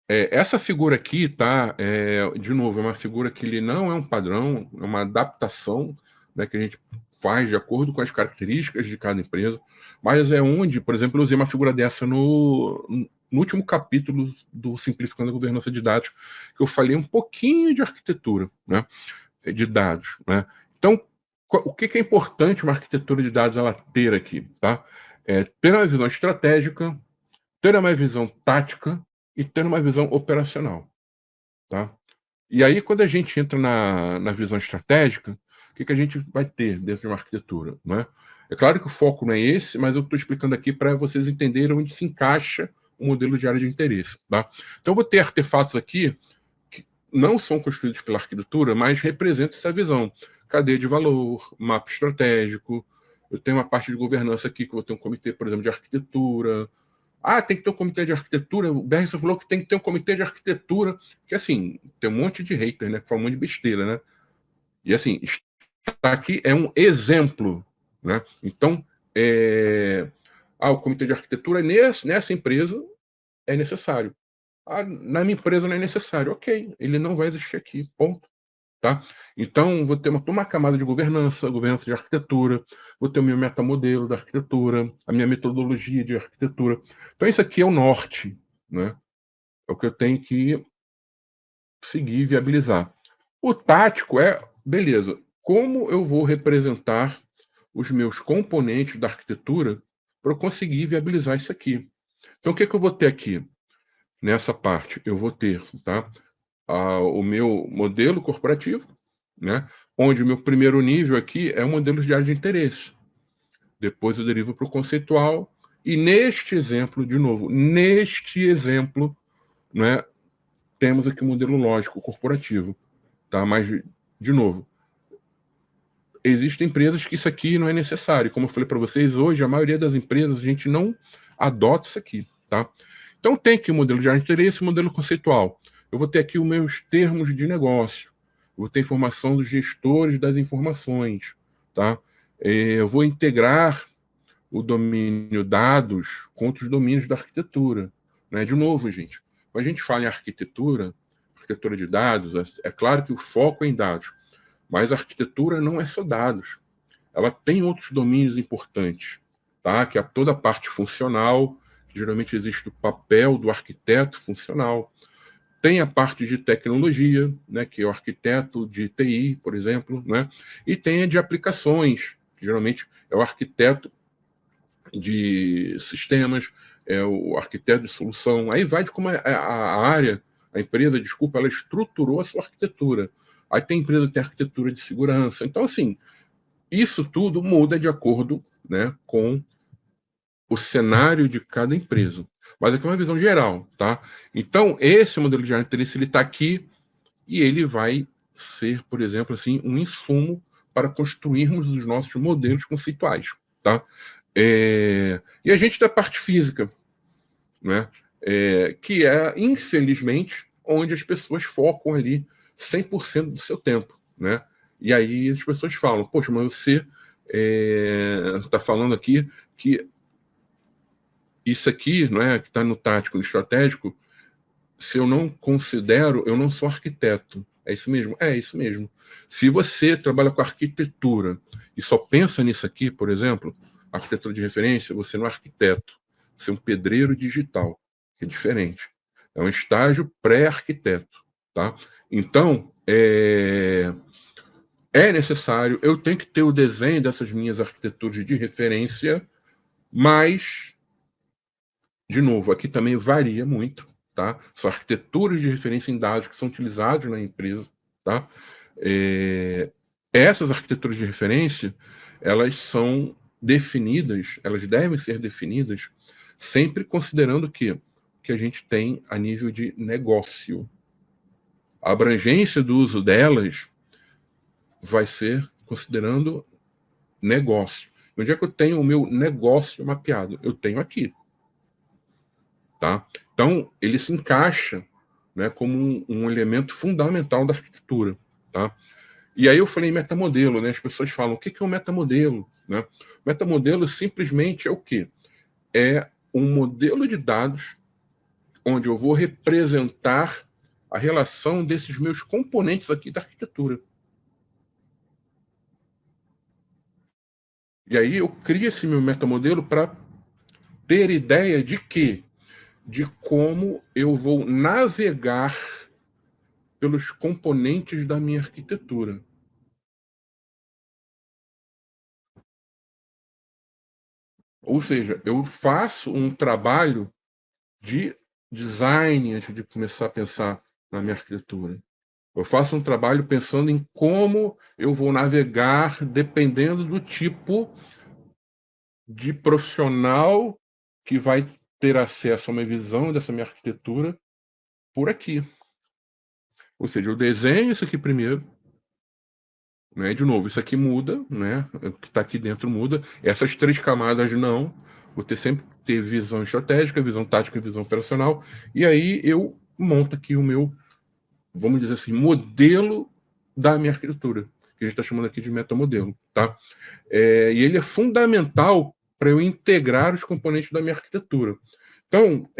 Essa figura aqui, tá? De novo, é uma figura que ele não é um padrão, é uma adaptação, né, que a gente faz de acordo com as características de cada empresa, mas é onde, por exemplo, eu usei uma figura dessa no último capítulo do Simplificando a Governança de Dados, que eu falei um pouquinho de arquitetura, né, de dados, né? Então, o que é importante uma arquitetura de dados ela ter aqui, tá? Ter uma visão estratégica, ter uma visão tática e ter uma visão operacional, tá? E aí, quando a gente entra na visão estratégica, o que a gente vai ter dentro de uma arquitetura, né? É claro que o foco não é esse, mas eu estou explicando aqui para vocês entenderem onde se encaixa o modelo de área de interesse, tá? Então, eu vou ter artefatos aqui que não são construídos pela arquitetura, mas representam essa visão. Cadeia de valor, mapa estratégico. Eu tenho uma parte de governança aqui, que eu vou ter um comitê, por exemplo, de arquitetura. Tem que ter um comitê de arquitetura. O Bergson falou que tem que ter um comitê de arquitetura. Que, assim, tem um monte de hater, né? Que fala um monte de besteira, né? E, assim, aqui é um exemplo, né? Então, o comitê de arquitetura nessa empresa é necessário. Na minha empresa não é necessário. Ok, ele não vai existir aqui, ponto. Tá? Então, vou ter uma camada de governança de arquitetura, vou ter o meu metamodelo da arquitetura, a minha metodologia de arquitetura. Então, isso aqui é o norte, né? É o que eu tenho que seguir e viabilizar. O tático beleza, como eu vou representar os meus componentes da arquitetura para eu conseguir viabilizar isso aqui? Então, o que eu vou ter aqui nessa parte? Eu vou ter, tá? O meu modelo corporativo, né? Onde o meu primeiro nível aqui é o modelo de área de interesse. Depois eu derivo para o conceitual. E neste exemplo, de novo, né, temos aqui o modelo lógico corporativo. Tá? Mas, de novo, existem empresas que isso aqui não é necessário. Como eu falei para vocês, hoje, a maioria das empresas, a gente não adota isso aqui. Tá? Então, tem aqui o modelo de área de interesse e o modelo conceitual. Eu vou ter aqui os meus termos de negócio. Eu vou ter informação dos gestores das informações. Tá? Eu vou integrar o domínio dados com outros domínios da arquitetura. Né? De novo, gente, quando a gente fala em arquitetura de dados, é claro que o foco é em dados, mas a arquitetura não é só dados. Ela tem outros domínios importantes, tá? Que é toda a parte funcional, que geralmente existe o papel do arquiteto funcional. Tem a parte de tecnologia, né, que é o arquiteto de TI, por exemplo, né? E tem a de aplicações, que geralmente é o arquiteto de sistemas, é o arquiteto de solução. Aí vai de como a empresa, desculpa, ela estruturou a sua arquitetura. Aí tem empresa que tem arquitetura de segurança. Então, assim, isso tudo muda de acordo, né, com o cenário de cada empresa. Mas aqui é uma visão geral, tá? Então, esse modelo de área de interesse, ele está aqui e ele vai ser, por exemplo, assim, um insumo para construirmos os nossos modelos conceituais, tá? E a gente tem a parte física, né? Que é, infelizmente, onde as pessoas focam ali 100% do seu tempo, né? E aí as pessoas falam, poxa, mas você está falando aqui que isso aqui, não é, que está no tático, no estratégico, se eu não considero, eu não sou arquiteto. É isso mesmo? É isso mesmo. Se você trabalha com arquitetura e só pensa nisso aqui, por exemplo, arquitetura de referência, você não é arquiteto. Você é um pedreiro digital, que é diferente. É um estágio pré-arquiteto. Tá? Então, é necessário, eu tenho que ter o desenho dessas minhas arquiteturas de referência, mas, de novo, aqui também varia muito. Tá? São arquiteturas de referência em dados que são utilizados na empresa. Tá? Essas arquiteturas de referência, elas são definidas, elas devem ser definidas sempre considerando que a gente tem a nível de negócio. A abrangência do uso delas vai ser considerando negócio. Onde é que eu tenho o meu negócio mapeado? Eu tenho aqui, tá? Então, ele se encaixa, né, como um elemento fundamental da arquitetura, tá? E aí eu falei metamodelo, né? As pessoas falam, o que é um metamodelo? Né? Metamodelo simplesmente é o quê? É um modelo de dados onde eu vou representar a relação desses meus componentes aqui da arquitetura. E aí eu crio esse meu metamodelo para ter ideia de quê? De como eu vou navegar pelos componentes da minha arquitetura. Ou seja, eu faço um trabalho de design antes de começar a pensar na minha arquitetura. Eu faço um trabalho pensando em como eu vou navegar dependendo do tipo de profissional que vai ter acesso a uma visão dessa minha arquitetura por aqui. Ou seja, eu desenho isso aqui primeiro, né? De novo, isso aqui muda, né? O que está aqui dentro muda. Essas três camadas não. Vou ter sempre ter visão estratégica, visão tática e visão operacional. E aí eu monto aqui o meu, vamos dizer assim, modelo da minha arquitetura, que a gente está chamando aqui de metamodelo, tá? E ele é fundamental para eu integrar os componentes da minha arquitetura. Então,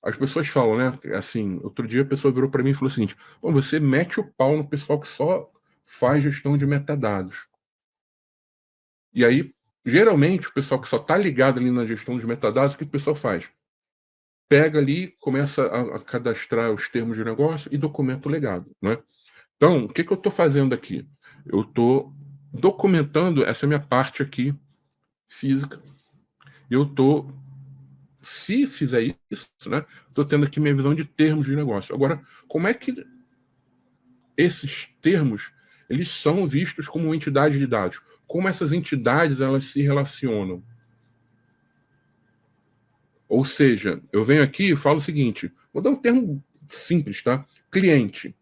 as pessoas falam, né? Assim, outro dia a pessoa virou para mim e falou o seguinte: bom, você mete o pau no pessoal que só faz gestão de metadados. E aí, geralmente, o pessoal que só está ligado ali na gestão de metadados, o que o pessoal faz? Pega ali, começa a cadastrar os termos de negócio e documenta o legado, né? Então, o que eu estou fazendo aqui? Eu estou documentando essa minha parte aqui física. Eu estou, se fizer isso, né? Estou tendo aqui minha visão de termos de negócio. Agora, como é que esses termos eles são vistos como entidades de dados? Como essas entidades elas se relacionam? Ou seja, eu venho aqui e falo o seguinte, vou dar um termo simples, tá? Cliente.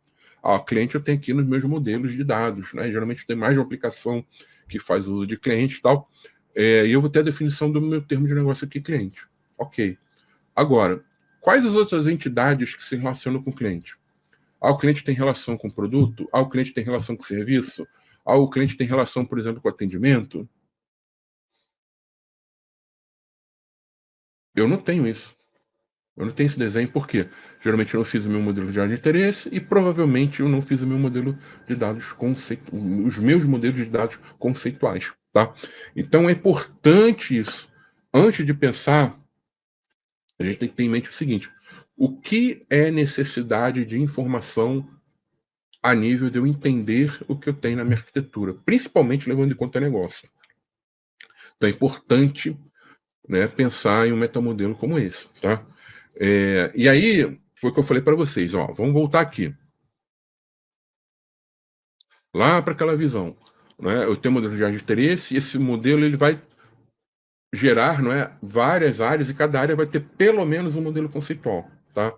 Cliente eu tenho aqui nos meus modelos de dados, né? Geralmente tem mais de uma aplicação que faz uso de cliente e tal. E eu vou ter a definição do meu termo de negócio aqui, cliente. Ok. Agora, quais as outras entidades que se relacionam com o cliente? O cliente tem relação com o produto? O cliente tem relação com o serviço? O cliente tem relação, por exemplo, com o atendimento? Eu não tenho isso. Eu não tenho esse desenho porque geralmente eu não fiz o meu modelo de área de interesse e provavelmente eu não fiz o meu modelo de dados os meus modelos de dados conceituais, tá? Então é importante isso. Antes de pensar, a gente tem que ter em mente o seguinte: o que é necessidade de informação a nível de eu entender o que eu tenho na minha arquitetura, principalmente levando em conta negócio. Então é importante, né, pensar em um metamodelo como esse, tá? E aí foi o que eu falei para vocês, ó, vamos voltar aqui, lá para aquela visão, né? Eu tenho um modelo de área de interesse e esse modelo ele vai gerar, não é, várias áreas e cada área vai ter pelo menos um modelo conceitual, tá?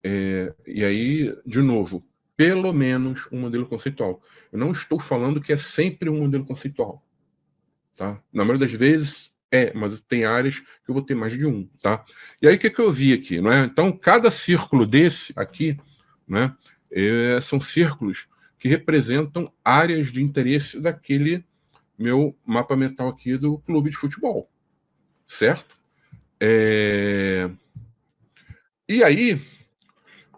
E aí, de novo, pelo menos um modelo conceitual. Eu não estou falando que é sempre um modelo conceitual, tá? Na maioria das vezes mas tem áreas que eu vou ter mais de um, tá? E aí o que eu vi aqui, não é? Então cada círculo desse aqui, né, são círculos que representam áreas de interesse daquele meu mapa mental aqui do clube de futebol, certo? E aí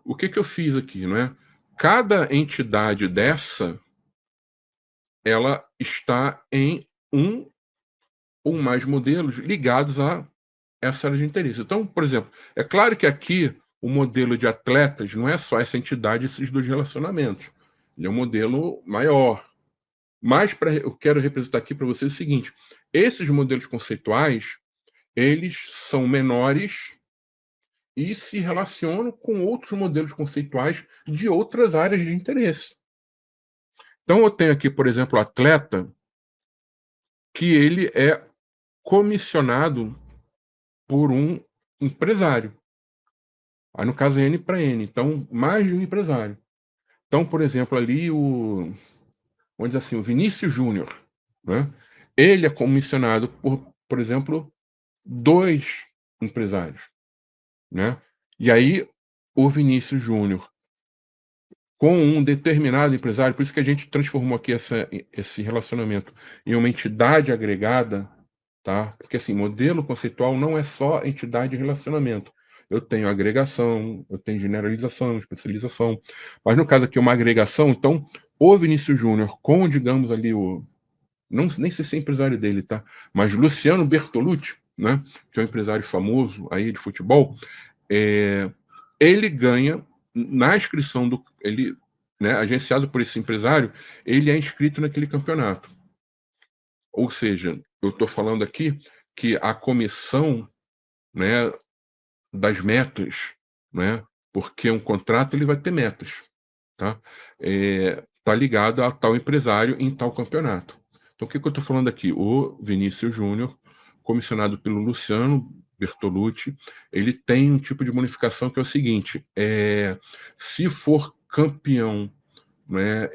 o que eu fiz aqui, não é? Cada entidade dessa, ela está em um ou mais modelos ligados a essa área de interesse. Então, por exemplo, é claro que aqui o modelo de atletas não é só essa entidade, esses dois relacionamentos. Ele é um modelo maior. Mas eu quero representar aqui para vocês o seguinte: esses modelos conceituais, eles são menores e se relacionam com outros modelos conceituais de outras áreas de interesse. Então, eu tenho aqui, por exemplo, o atleta, que ele é comissionado por um empresário. Aí, no caso, é N para N. Então, mais de um empresário. Então, por exemplo, ali vamos dizer assim, o Vinícius Júnior, né? ele é comissionado por exemplo, 2 empresários, né. E aí, o Vinícius Júnior com um determinado empresário, por isso que a gente transformou aqui esse relacionamento em uma entidade agregada, tá? Porque assim, modelo conceitual não é só entidade de relacionamento. Eu tenho agregação, eu tenho generalização, especialização, mas no caso aqui uma agregação, então o Vinícius Júnior com, digamos ali, o não, nem sei se é empresário dele, tá? Mas Luciano Bertolucci, né? Que é um empresário famoso aí de futebol, é, ele ganha na inscrição do ele, né, agenciado por esse empresário, ele é inscrito naquele campeonato. Ou seja, eu estou falando aqui que a comissão, né, das metas, né, porque um contrato ele vai ter metas, tá? Tá ligado a tal empresário em tal campeonato. Então o que que eu estou falando aqui? O Vinícius Júnior, comissionado pelo Luciano Bertolucci, ele tem um tipo de bonificação que é o seguinte: se for campeão, né,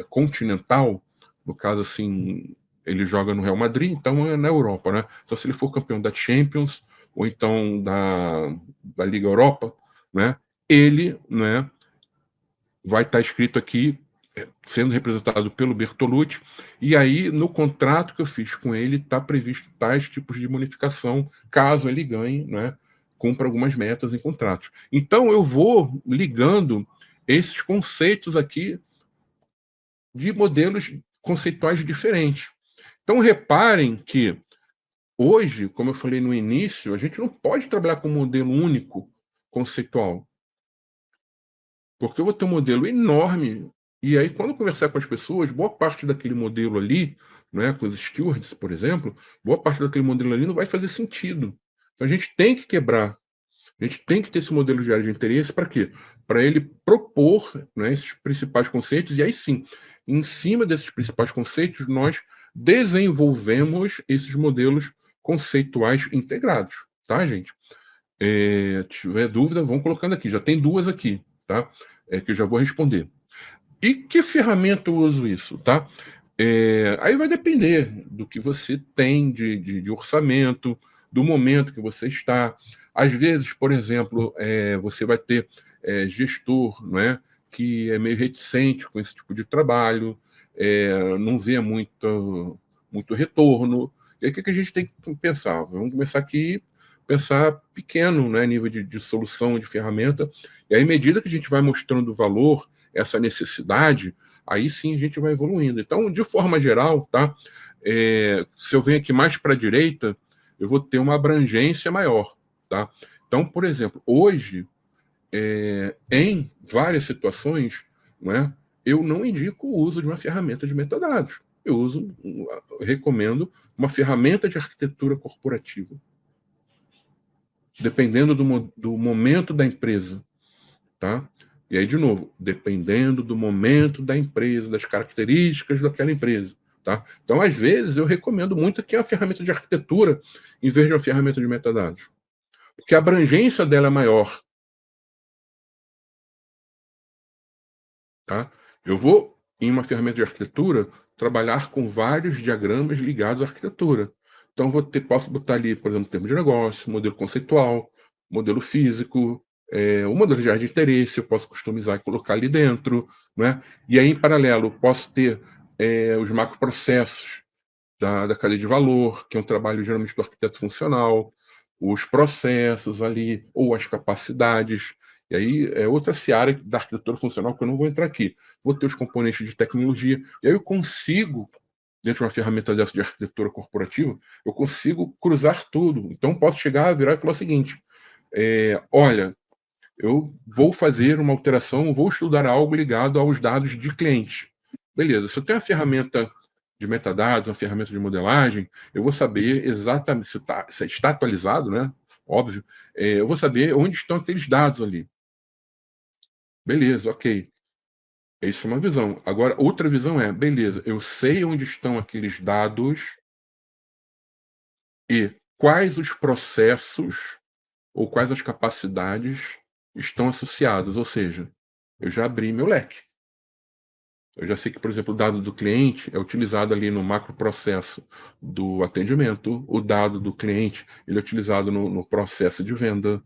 continental, no caso assim, ele joga no Real Madrid, então é na Europa, né? Então se ele for campeão da Champions ou então da Liga Europa, né, ele, né, vai estar escrito aqui, sendo representado pelo Bertolucci, e aí no contrato que eu fiz com ele está previsto tais tipos de bonificação, caso ele ganhe, né, cumpra algumas metas em contratos. Então eu vou ligando esses conceitos aqui de modelos conceituais diferentes. Então reparem que hoje, como eu falei no início, a gente não pode trabalhar com um modelo único conceitual. Porque eu vou ter um modelo enorme, e aí quando eu conversar com as pessoas, boa parte daquele modelo ali, né, com os stewards, por exemplo, boa parte daquele modelo ali não vai fazer sentido. Então a gente tem que quebrar, a gente tem que ter esse modelo de área de interesse para quê? Para ele propor, né, esses principais conceitos, e aí sim, em cima desses principais conceitos, nós desenvolvemos esses modelos conceituais integrados, tá, gente? Tiver dúvida, vão colocando aqui. Já tem duas aqui, tá? Que eu já vou responder. E que ferramenta eu uso isso, tá? Aí vai depender do que você tem de orçamento, do momento que você está. Às vezes, por exemplo, você vai ter gestor, não é, que é meio reticente com esse tipo de trabalho, não vê muito retorno. E aí o que que a gente tem que pensar? Vamos começar aqui pensar pequeno, né, nível de solução, de ferramenta, e aí, à medida que a gente vai mostrando o valor, essa necessidade, aí sim a gente vai evoluindo. Então, de forma geral, tá? Se eu venho aqui mais para a direita, eu vou ter uma abrangência maior, tá? Então, por exemplo, hoje, em várias situações, não é, eu não indico o uso de uma ferramenta de metadados. Eu recomendo uma ferramenta de arquitetura corporativa, dependendo do momento da empresa, tá? E aí, de novo, dependendo do momento da empresa, das características daquela empresa, tá? Então, às vezes, eu recomendo muito que a ferramenta de arquitetura, em vez de uma ferramenta de metadados, porque a abrangência dela é maior, tá? Eu vou, em uma ferramenta de arquitetura, trabalhar com vários diagramas ligados à arquitetura. Então, posso botar ali, por exemplo, termo de negócio, modelo conceitual, modelo físico, o modelo de área de interesse, eu posso customizar e colocar ali dentro, né? E aí, em paralelo, eu posso ter os macroprocessos da cadeia de valor, que é um trabalho geralmente do arquiteto funcional, os processos ali, ou as capacidades. E aí é outra seara da arquitetura funcional que eu não vou entrar aqui. Vou ter os componentes de tecnologia, e aí eu consigo, dentro de uma ferramenta dessa de arquitetura corporativa, eu consigo cruzar tudo. Então posso chegar, virar e falar o seguinte: olha, eu vou fazer uma alteração, vou estudar algo ligado aos dados de cliente. Beleza, se eu tenho a ferramenta de metadados, uma ferramenta de modelagem, eu vou saber exatamente se está atualizado, né? Óbvio. Eu vou saber onde estão aqueles dados ali. Beleza, ok. Essa é uma visão. Agora, outra visão é, beleza, eu sei onde estão aqueles dados e quais os processos ou quais as capacidades estão associadas. Ou seja, eu já abri meu leque. Eu já sei que, por exemplo, o dado do cliente é utilizado ali no macroprocesso do atendimento, o dado do cliente ele é utilizado no processo de venda,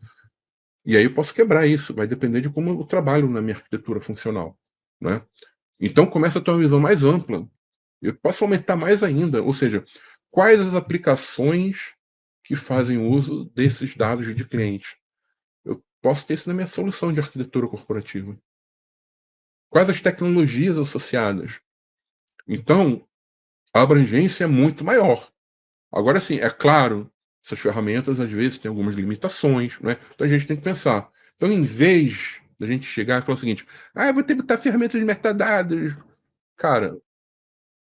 e aí eu posso quebrar isso, vai depender de como eu trabalho na minha arquitetura funcional, né. Então começa a ter uma visão mais ampla, eu posso aumentar mais ainda, ou seja, quais as aplicações que fazem uso desses dados de cliente? Eu posso ter isso na minha solução de arquitetura corporativa. Quais as tecnologias associadas? Então, a abrangência é muito maior. Agora sim, é claro, essas ferramentas às vezes têm algumas limitações, né, então a gente tem que pensar. Então em vez da gente chegar e falar o seguinte: "Ah, eu vou ter que botar ferramentas de metadados", cara,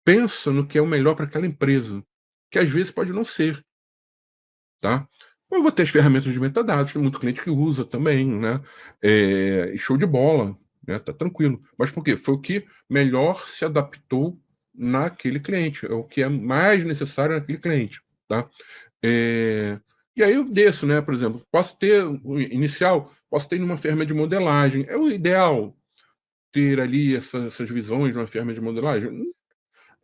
pensa no que é o melhor para aquela empresa, que às vezes pode não ser, tá. Eu vou ter as ferramentas de metadados, tem muito cliente que usa também, né, e show de bola, né, tá tranquilo. Mas por quê? Foi o que melhor se adaptou naquele cliente, é o que é mais necessário naquele cliente, tá. Eh, e aí eu desço, né, por exemplo, posso ter o inicial, posso ter numa ferramenta de modelagem. É o ideal ter ali essas visões numa ferramenta de modelagem?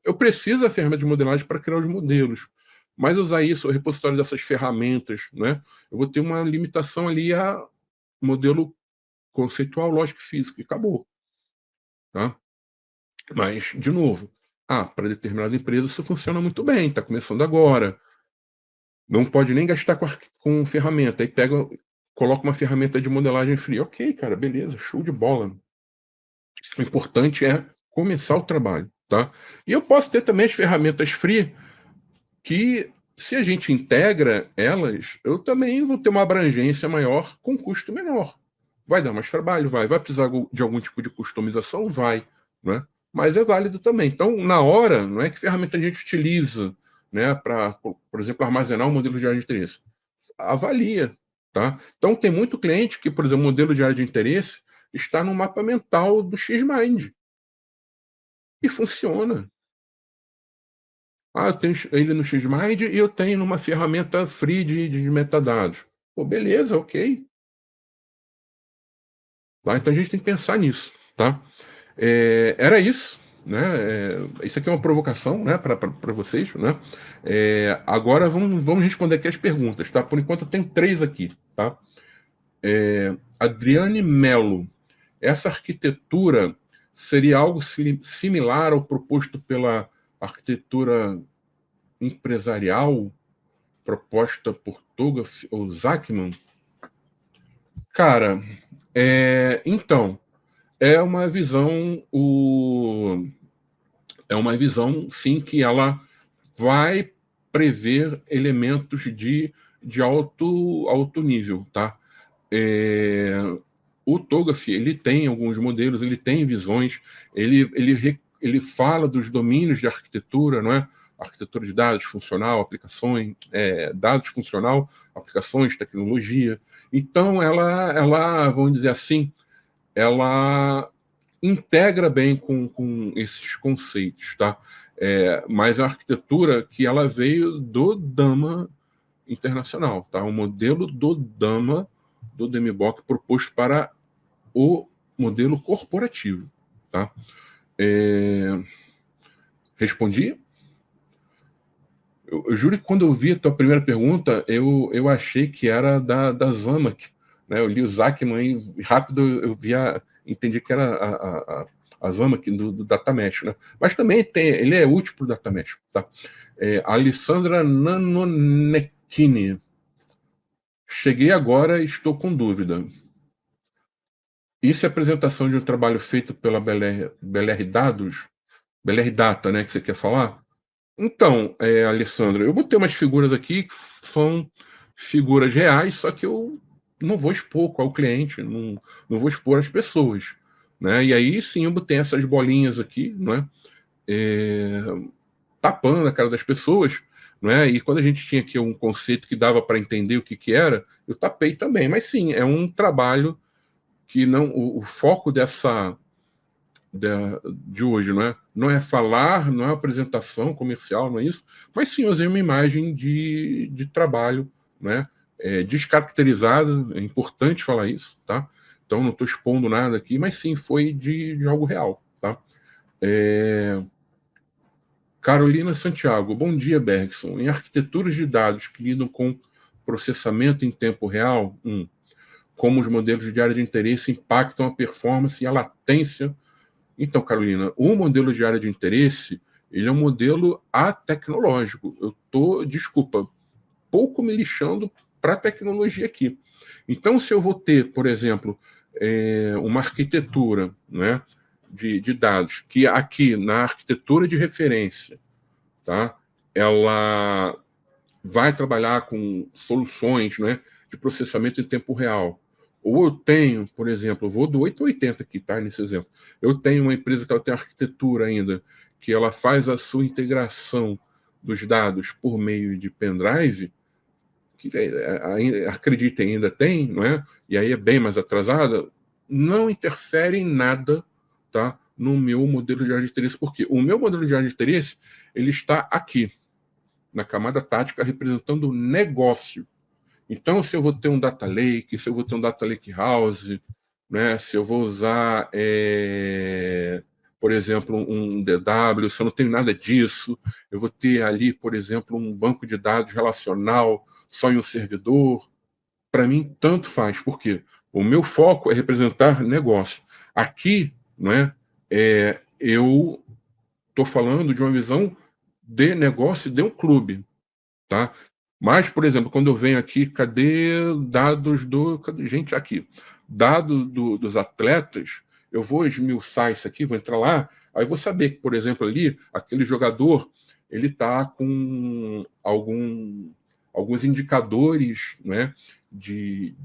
Eu preciso da ferramenta de modelagem para criar os modelos, mas usar isso, o repositório dessas ferramentas, né, eu vou ter uma limitação ali a modelo conceitual, lógico e físico, e acabou, tá. Mas, de novo, para determinada empresa isso funciona muito bem, está começando agora, não pode nem gastar com ferramenta, aí pega, coloca uma ferramenta de modelagem free. Ok, cara, beleza, show de bola. O importante é começar o trabalho, tá? E eu posso ter também as ferramentas free que, se a gente integra elas, eu também vou ter uma abrangência maior com custo menor. Vai dar mais trabalho? Vai precisar de algum tipo de customização? Vai, né? Mas é válido também. Então, na hora, não é que ferramenta a gente utiliza, né, para, por exemplo, armazenar um modelo de área de interesse. Avalia, tá? Então, tem muito cliente que, por exemplo, o modelo de área de interesse está no mapa mental do Xmind e funciona. Eu tenho ele no Xmind e eu tenho numa ferramenta free de metadados. Pô, beleza, ok. Tá? Então a gente tem que pensar nisso, tá? Era isso, né? Isso aqui é uma provocação, né, para vocês, né? Agora vamos responder aqui as perguntas, tá? Por enquanto eu tenho 3 aqui, tá? Adriane Melo, essa arquitetura seria algo similar ao proposto pela arquitetura empresarial proposta por Togashi ou Zachman? Cara, então, é uma visão, é uma visão, sim, que ela vai prever elementos de alto nível, tá? É, o Togashi, ele tem alguns modelos, ele tem visões, ele fala dos domínios de arquitetura, não é? Arquitetura de dados funcional, aplicações, dados funcional, aplicações, tecnologia. Então, vamos dizer assim, ela integra bem com esses conceitos, tá? Mas é uma arquitetura que ela veio do Dama internacional, tá? O modelo do Dama, do DMBOK, proposto para o modelo corporativo, tá? Respondi? Eu juro que quando eu vi a tua primeira pergunta, eu achei que era da Zamac, né? Eu li o Zachman e rápido eu entendi que era a Zamac do Datamesh, né? Mas também ele é útil para o Datamesh, tá? A Alessandra Nanonecchini. Cheguei agora e estou com dúvida. Isso é apresentação de um trabalho feito pela BLR Dados? BLR Data, né, que você quer falar? Então, Alessandra, eu botei umas figuras aqui que são figuras reais, só que eu não vou expor qual cliente, não vou expor as pessoas, né? E aí sim eu botei essas bolinhas aqui, né? É, tapando a cara das pessoas, né? E quando a gente tinha aqui um conceito que dava para entender o que era, eu tapei também. Mas sim, é um trabalho que não, o foco de hoje, não é falar, não é apresentação comercial, não é isso, mas sim fazer uma imagem de trabalho, né? Descaracterizada, é importante falar isso, tá? Então não estou expondo nada aqui, mas sim foi de algo real, tá? Carolina Santiago, bom dia, Bergson. Em arquiteturas de dados que lidam com processamento em tempo real, como os modelos de área de interesse impactam a performance e a latência. Então, Carolina, o modelo de área de interesse, ele é um modelo atecnológico. Eu estou, desculpa, pouco me lixando para a tecnologia aqui. Então, se eu vou ter, por exemplo, uma arquitetura, né, de dados, que aqui na arquitetura de referência, tá, ela vai trabalhar com soluções, né, de processamento em tempo real. Ou eu tenho, por exemplo, eu vou do 880 aqui, tá, nesse exemplo. Eu tenho uma empresa que ela tem arquitetura ainda, que ela faz a sua integração dos dados por meio de pendrive, que acreditem, ainda tem, não é? E aí é bem mais atrasada, não interfere em nada, tá, no meu modelo de área de interesse, porque o meu modelo de área de interesse, ele está aqui, na camada tática, representando o negócio. Então, se eu vou ter um data lake, se eu vou ter um data lake house, né, se eu vou usar, por exemplo, um DW, se eu não tenho nada disso, eu vou ter ali, por exemplo, um banco de dados relacional só em um servidor. Para mim, tanto faz, porque o meu foco é representar negócio. Aqui, né, eu estou falando de uma visão de negócio de um clube, tá? Mas, por exemplo, quando eu venho aqui, cadê dados do... Gente, aqui. Dados dos atletas, eu vou esmiuçar isso aqui, vou entrar lá, aí vou saber que, por exemplo, ali, aquele jogador, ele está com alguns indicadores, né, de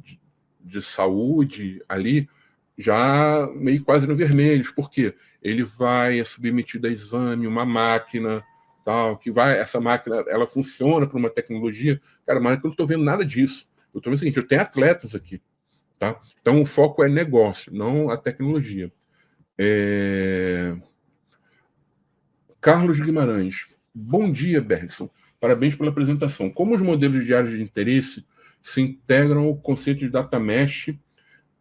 saúde ali, já meio quase no vermelho, porque ele vai submetido a exame, uma máquina, tal, que vai, essa máquina, ela funciona para uma tecnologia, cara, mas eu não estou vendo nada disso. Eu estou vendo o seguinte, eu tenho atletas aqui, tá? Então o foco é negócio, não a tecnologia. Carlos Guimarães, bom dia, Bergson. Parabéns pela apresentação. Como os modelos de áreas de interesse se integram ao conceito de data mesh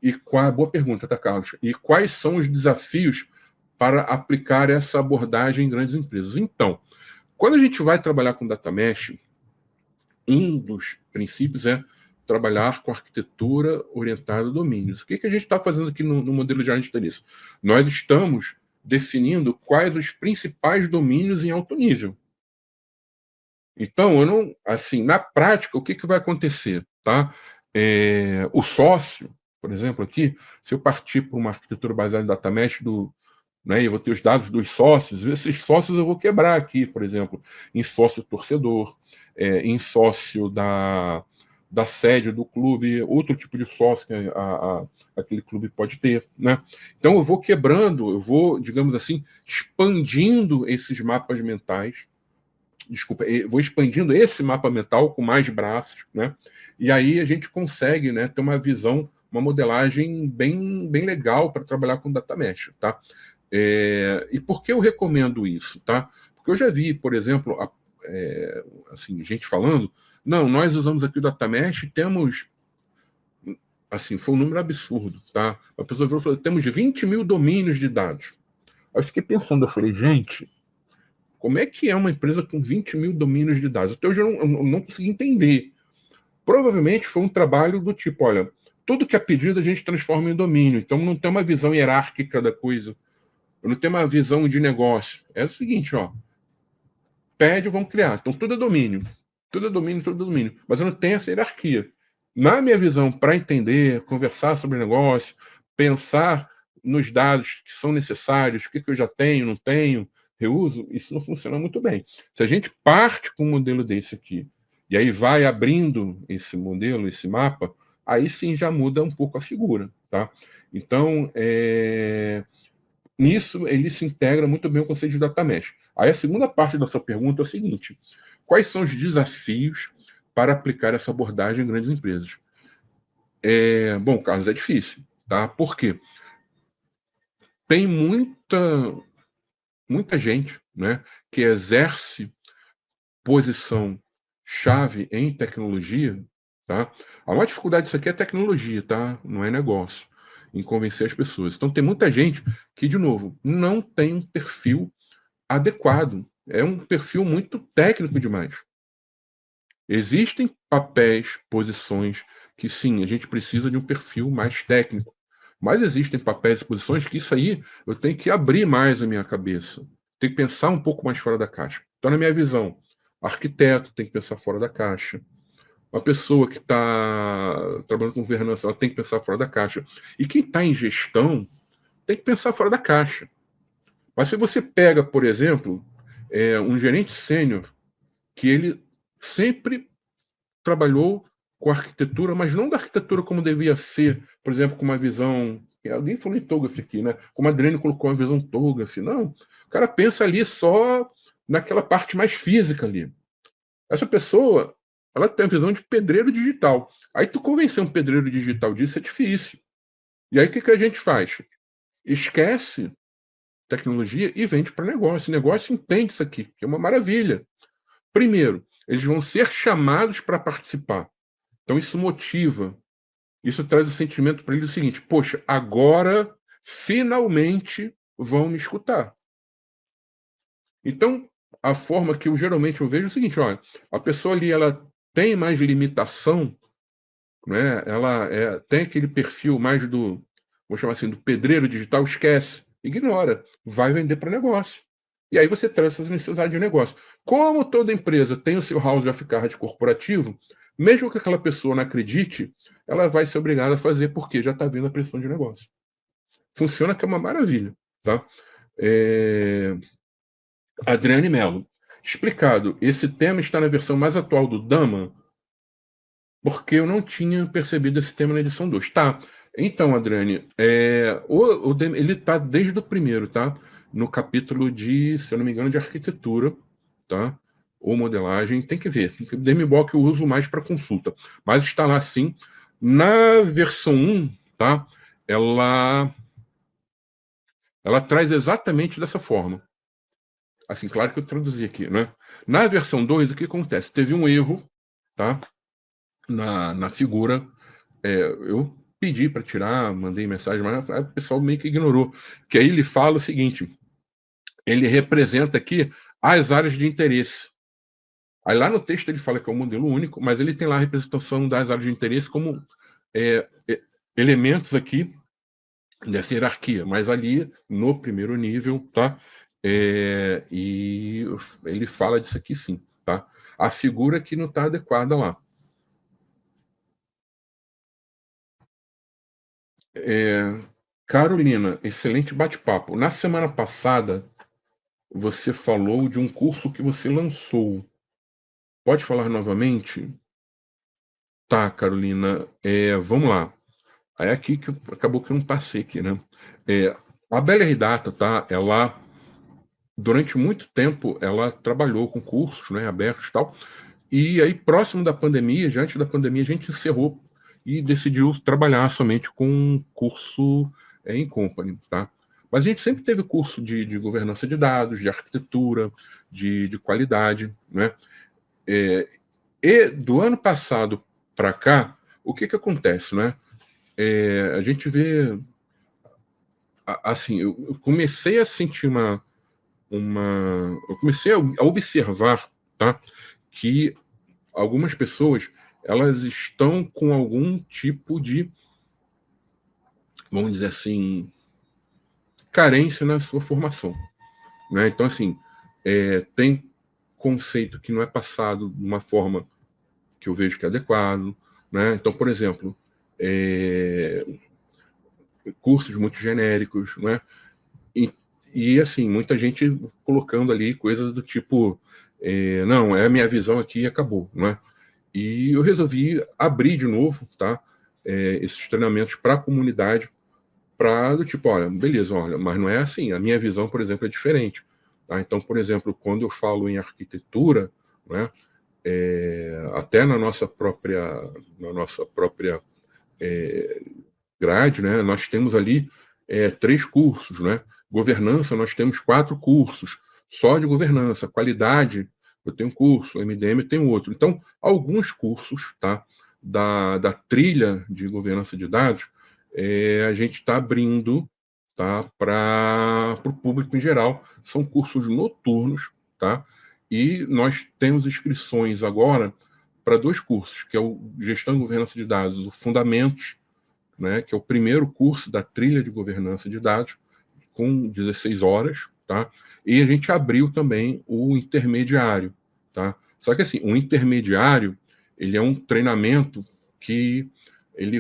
e qual, boa pergunta, tá, Carlos? E quais são os desafios para aplicar essa abordagem em grandes empresas? Então, quando a gente vai trabalhar com data mesh, um dos princípios é trabalhar com arquitetura orientada a domínios. O que a gente está fazendo aqui no modelo de área de interesse? Nós estamos definindo quais os principais domínios em alto nível. Então, eu não, assim, na prática, o que vai acontecer, tá? O sócio, por exemplo, aqui, se eu partir para uma arquitetura baseada em data mesh né, eu vou ter os dados dos sócios, esses sócios eu vou quebrar aqui, por exemplo, em sócio torcedor, em sócio da sede do clube, outro tipo de sócio que aquele clube pode ter, né? Então eu vou quebrando, eu vou, digamos assim, expandindo esses mapas mentais, desculpa, eu vou expandindo esse mapa mental com mais braços, né? E aí a gente consegue, né, ter uma visão, uma modelagem bem legal para trabalhar com data mesh, tá? E por que eu recomendo isso, tá? Porque eu já vi, por exemplo, assim, gente falando, não, nós usamos aqui o data mesh e temos, assim, foi um número absurdo, tá? A pessoa virou e falou, temos 20 mil domínios de dados. Aí eu fiquei pensando, eu falei, gente, como é que é uma empresa com 20 mil domínios de dados? Até hoje eu não consegui entender. Provavelmente foi um trabalho do tipo, olha, tudo que é pedido a gente transforma em domínio, então não tem uma visão hierárquica da coisa, eu não tenho uma visão de negócio. É o seguinte, ó, pede, vão criar. Então tudo é domínio. Tudo é domínio, tudo é domínio. Mas eu não tenho essa hierarquia. Na minha visão, para entender, conversar sobre negócio, pensar nos dados que são necessários, o que eu já tenho, não tenho, reuso, isso não funciona muito bem. Se a gente parte com um modelo desse aqui, e aí vai abrindo esse modelo, esse mapa, aí sim já muda um pouco a figura, tá? Então, nisso ele se integra muito bem o conceito de data mesh. Aí a segunda parte da sua pergunta é o seguinte: quais são os desafios para aplicar essa abordagem em grandes empresas? Bom, Carlos, é difícil, tá? Por quê? Tem muita gente, né, que exerce posição chave em tecnologia, tá? A maior dificuldade disso aqui é tecnologia, tá? Não é negócio. em convencer as pessoas. Então, tem muita gente que, de novo, não tem um perfil adequado. É um perfil muito técnico demais. Existem papéis, posições que, sim, a gente precisa de um perfil mais técnico. Mas existem papéis e posições que isso aí eu tenho que abrir mais a minha cabeça. Tenho que pensar um pouco mais fora da caixa. Então, na minha visão, arquiteto tem que pensar fora da caixa. Uma pessoa que está trabalhando com governança, ela tem que pensar fora da caixa. E quem está em gestão tem que pensar fora da caixa. Mas se você pega, por exemplo, um gerente sênior, que ele sempre trabalhou com arquitetura, mas não da arquitetura como devia ser, por exemplo, com uma visão. Alguém falou em Togafi aqui, né? Como a Adriane colocou uma visão Togafi. Não. O cara pensa ali só naquela parte mais física ali. Essa pessoa, ela tem a visão de pedreiro digital. Aí tu convencer um pedreiro digital disso é difícil. E aí o que, que a gente faz? Esquece tecnologia e vende para negócio. O negócio entende isso aqui, que é uma maravilha. Primeiro, eles vão ser chamados para participar. Então isso motiva. Isso traz o sentimento para eles o seguinte: poxa, agora finalmente vão me escutar. Então, a forma que eu geralmente eu vejo é o seguinte: olha, a pessoa ali ela tem mais limitação, né? Ela tem aquele perfil mais do, vou chamar assim, do pedreiro digital, esquece, ignora, vai vender para negócio. E aí você traz essa necessidade de negócio. Como toda empresa tem o seu house of card corporativo, mesmo que aquela pessoa não acredite, ela vai ser obrigada a fazer porque já está vindo a pressão de negócio. Funciona que é uma maravilha, tá? Adriane Mello. Explicado, esse tema está na versão mais atual do Dama, porque eu não tinha percebido esse tema na edição 2. Tá. Então, Adriane, ele está desde o primeiro, tá? No capítulo de, se eu não me engano, de arquitetura, tá? Ou modelagem, tem que ver. DMBOK eu uso mais para consulta, mas está lá sim. Na versão 1, tá? Ela traz exatamente dessa forma. Assim, claro que eu traduzi aqui, né? Na versão 2, o que acontece? Teve um erro, tá? Na figura. Eu pedi para tirar, mandei mensagem, mas o pessoal meio que ignorou. Que aí ele fala o seguinte: ele representa aqui as áreas de interesse. Aí lá no texto ele fala que é um modelo único, mas ele tem lá a representação das áreas de interesse como elementos aqui dessa hierarquia, mas ali no primeiro nível, tá? E ele fala disso aqui sim, tá? A figura que não está adequada lá. Carolina, excelente bate-papo. Na semana passada, você falou de um curso que você lançou. Pode falar novamente? Tá, Carolina. Vamos lá. Aí aqui que acabou que eu não passei aqui, né? A BLR Data, tá? Ela, durante muito tempo, ela trabalhou com cursos, né, abertos e tal. E aí, próximo da pandemia, já antes da pandemia, a gente encerrou e decidiu trabalhar somente com um curso em company, tá? Mas a gente sempre teve curso de governança de dados, de arquitetura, de qualidade, né? E do ano passado para cá, o que que acontece, né? A gente vê, assim, eu comecei a sentir eu comecei a observar, tá? Que algumas pessoas elas estão com algum tipo de, vamos dizer assim, carência na sua formação, né? Então, assim, tem conceito que não é passado de uma forma que eu vejo que é adequado, né? Então, por exemplo, cursos muito genéricos, né? E assim, muita gente colocando ali coisas do tipo, não, é a minha visão aqui e acabou, né? E eu resolvi abrir de novo, tá? Esses treinamentos para a comunidade, para do tipo, olha, beleza, olha, mas não é assim. A minha visão, por exemplo, é diferente. Tá? Então, por exemplo, quando eu falo em arquitetura, né? Até na nossa própria grade, né? Nós temos ali 3 cursos, né? Governança, nós temos 4 cursos, só de governança. Qualidade, eu tenho um curso, MDM eu tenho outro. Então, alguns cursos, tá? Da trilha de governança de dados, a gente está abrindo, tá, para o público em geral. São cursos noturnos, tá? E nós temos inscrições agora para 2 cursos, que é o Gestão e Governança de Dados, o Fundamentos, né, que é o primeiro curso da trilha de governança de dados, com 16 horas, tá? E a gente abriu também o intermediário, tá? Só que assim, o intermediário, ele é um treinamento que ele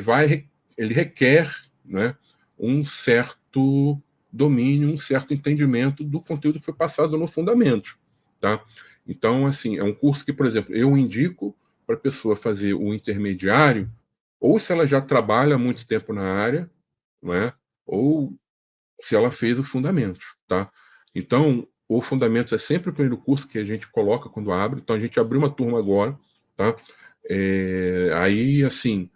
requer, né, um certo domínio, um certo entendimento do conteúdo que foi passado no fundamento, tá? Então, assim, é um curso que, por exemplo, eu indico para a pessoa fazer o intermediário, ou se ela já trabalha há muito tempo na área, não é? Ou se ela fez o Fundamentos, tá? Então, o Fundamentos é sempre o primeiro curso que a gente coloca quando abre. Então, a gente abriu uma turma agora, tá? Aí, assim,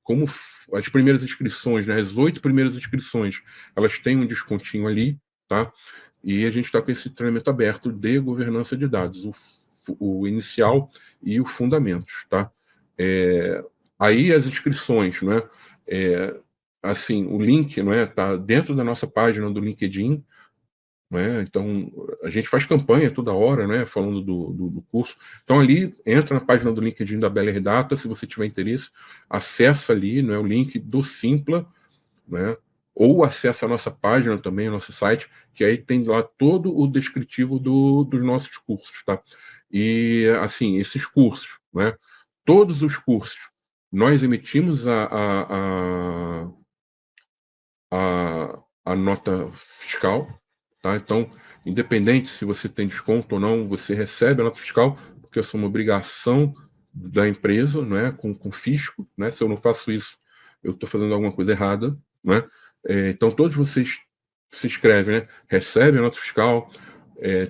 como as primeiras inscrições, né, as 8 primeiras inscrições, elas têm um descontinho ali, tá? E a gente está com esse treinamento aberto de governança de dados, o inicial e o Fundamentos, tá? Aí as inscrições, né? Assim, o link, não é, tá dentro da nossa página do LinkedIn, né? Então a gente faz campanha toda hora, né, falando do curso. Então ali entra na página do LinkedIn da BLR Data, se você tiver interesse, acessa ali, né, o link do Simpla, né? Ou acessa a nossa página também, o nosso site, que aí tem lá todo o descritivo dos nossos cursos, tá? E assim, esses cursos, né? Todos os cursos, nós emitimos a nota fiscal, tá? Então, independente se você tem desconto ou não, você recebe a nota fiscal, porque isso é uma obrigação da empresa, né? Com o fisco, né? Se eu não faço isso, eu estou fazendo alguma coisa errada, né? Então, todos vocês se inscrevem, né? Recebem a nota fiscal,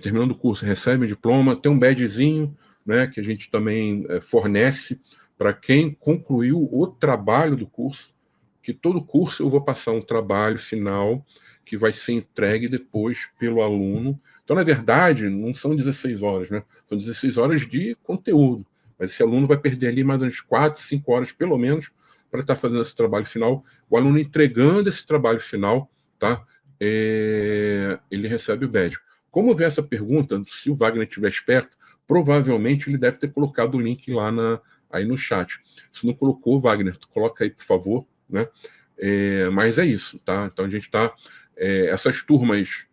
terminando o curso, recebem diploma, tem um badgezinho, né? Que a gente também fornece para quem concluiu o trabalho do curso, que todo curso eu vou passar um trabalho final que vai ser entregue depois pelo aluno. Então, na verdade, não são 16 horas, né? São 16 horas de conteúdo. Mas esse aluno vai perder ali mais umas 4, 5 horas, pelo menos, para estar fazendo esse trabalho final. O aluno entregando esse trabalho final, tá? Ele recebe o badge. Como vê essa pergunta, se o Wagner estiver esperto, provavelmente ele deve ter colocado o link lá aí no chat. Se não colocou, Wagner, coloca aí, por favor, né? Mas é isso, tá? Então a gente está. Essas turmas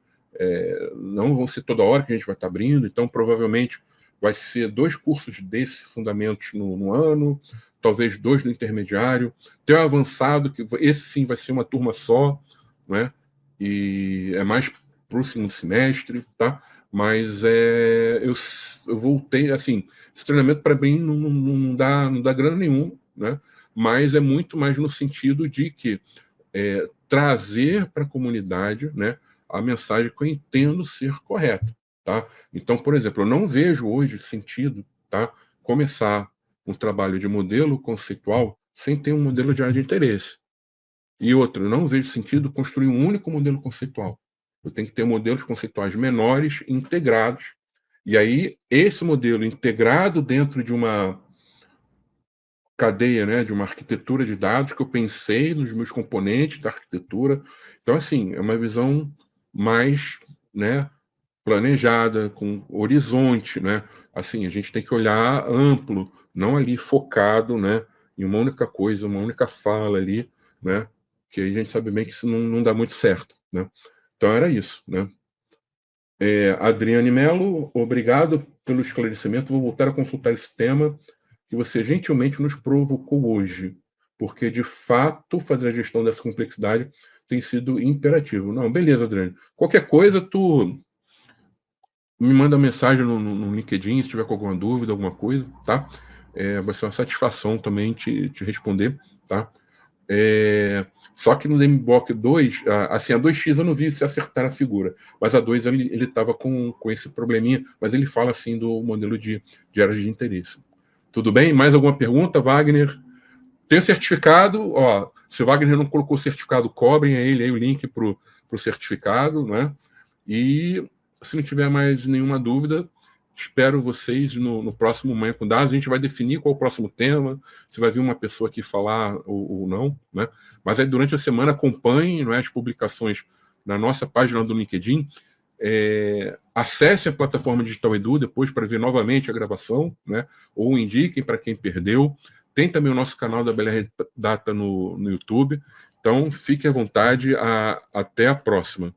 não vão ser toda hora que a gente vai estar abrindo, então provavelmente vai ser 2 cursos desse Fundamentos no ano, talvez 2 no intermediário, tem um avançado, que esse sim vai ser uma turma só, né? E é mais para o segundo semestre, tá? Mas eu voltei, assim, esse treinamento para mim não dá grana nenhuma, né? Mas é muito mais no sentido de que trazer para a comunidade, né, a mensagem que eu entendo ser correta, tá? Então, por exemplo, eu não vejo hoje sentido, tá, começar um trabalho de modelo conceitual sem ter um modelo de área de interesse. E outro, eu não vejo sentido construir um único modelo conceitual. Eu tenho que ter modelos conceituais menores, integrados, e aí esse modelo integrado dentro de uma cadeia, né, de uma arquitetura de dados que eu pensei nos meus componentes da arquitetura. Então, assim, é uma visão mais, né, planejada, com horizonte, né? Assim, a gente tem que olhar amplo, não ali focado, né, em uma única coisa, uma única fala ali, né? Que aí a gente sabe bem que isso não dá muito certo, né? Então era isso, né? Adriane Mello, obrigado pelo esclarecimento. Vou voltar a consultar esse tema que você gentilmente nos provocou hoje, porque, de fato, fazer a gestão dessa complexidade tem sido imperativo. Não, beleza, Adriane. Qualquer coisa, tu me manda mensagem no LinkedIn, se tiver com alguma dúvida, alguma coisa, tá? Vai ser uma satisfação também te responder, tá? Só que no DMBOK 2, assim, a 2x eu não vi se acertar a figura, mas a 2 ele estava com esse probleminha, mas ele fala assim do modelo de áreas de interesse. Tudo bem? Mais alguma pergunta, Wagner? Tem o certificado, ó, se o Wagner não colocou o certificado, cobrem a ele aí o link para o certificado, né? E se não tiver mais nenhuma dúvida, Espero vocês no próximo Manhã com Dados. A gente vai definir qual é o próximo tema, se vai vir uma pessoa aqui falar ou não, né? Mas aí durante a semana acompanhem, não é, as publicações na nossa página do LinkedIn. Acesse a plataforma Digital Edu depois para ver novamente a gravação, né? Ou indiquem para quem perdeu. Tem também o nosso canal da BLR Data no YouTube. Então, fique à vontade. Até a próxima.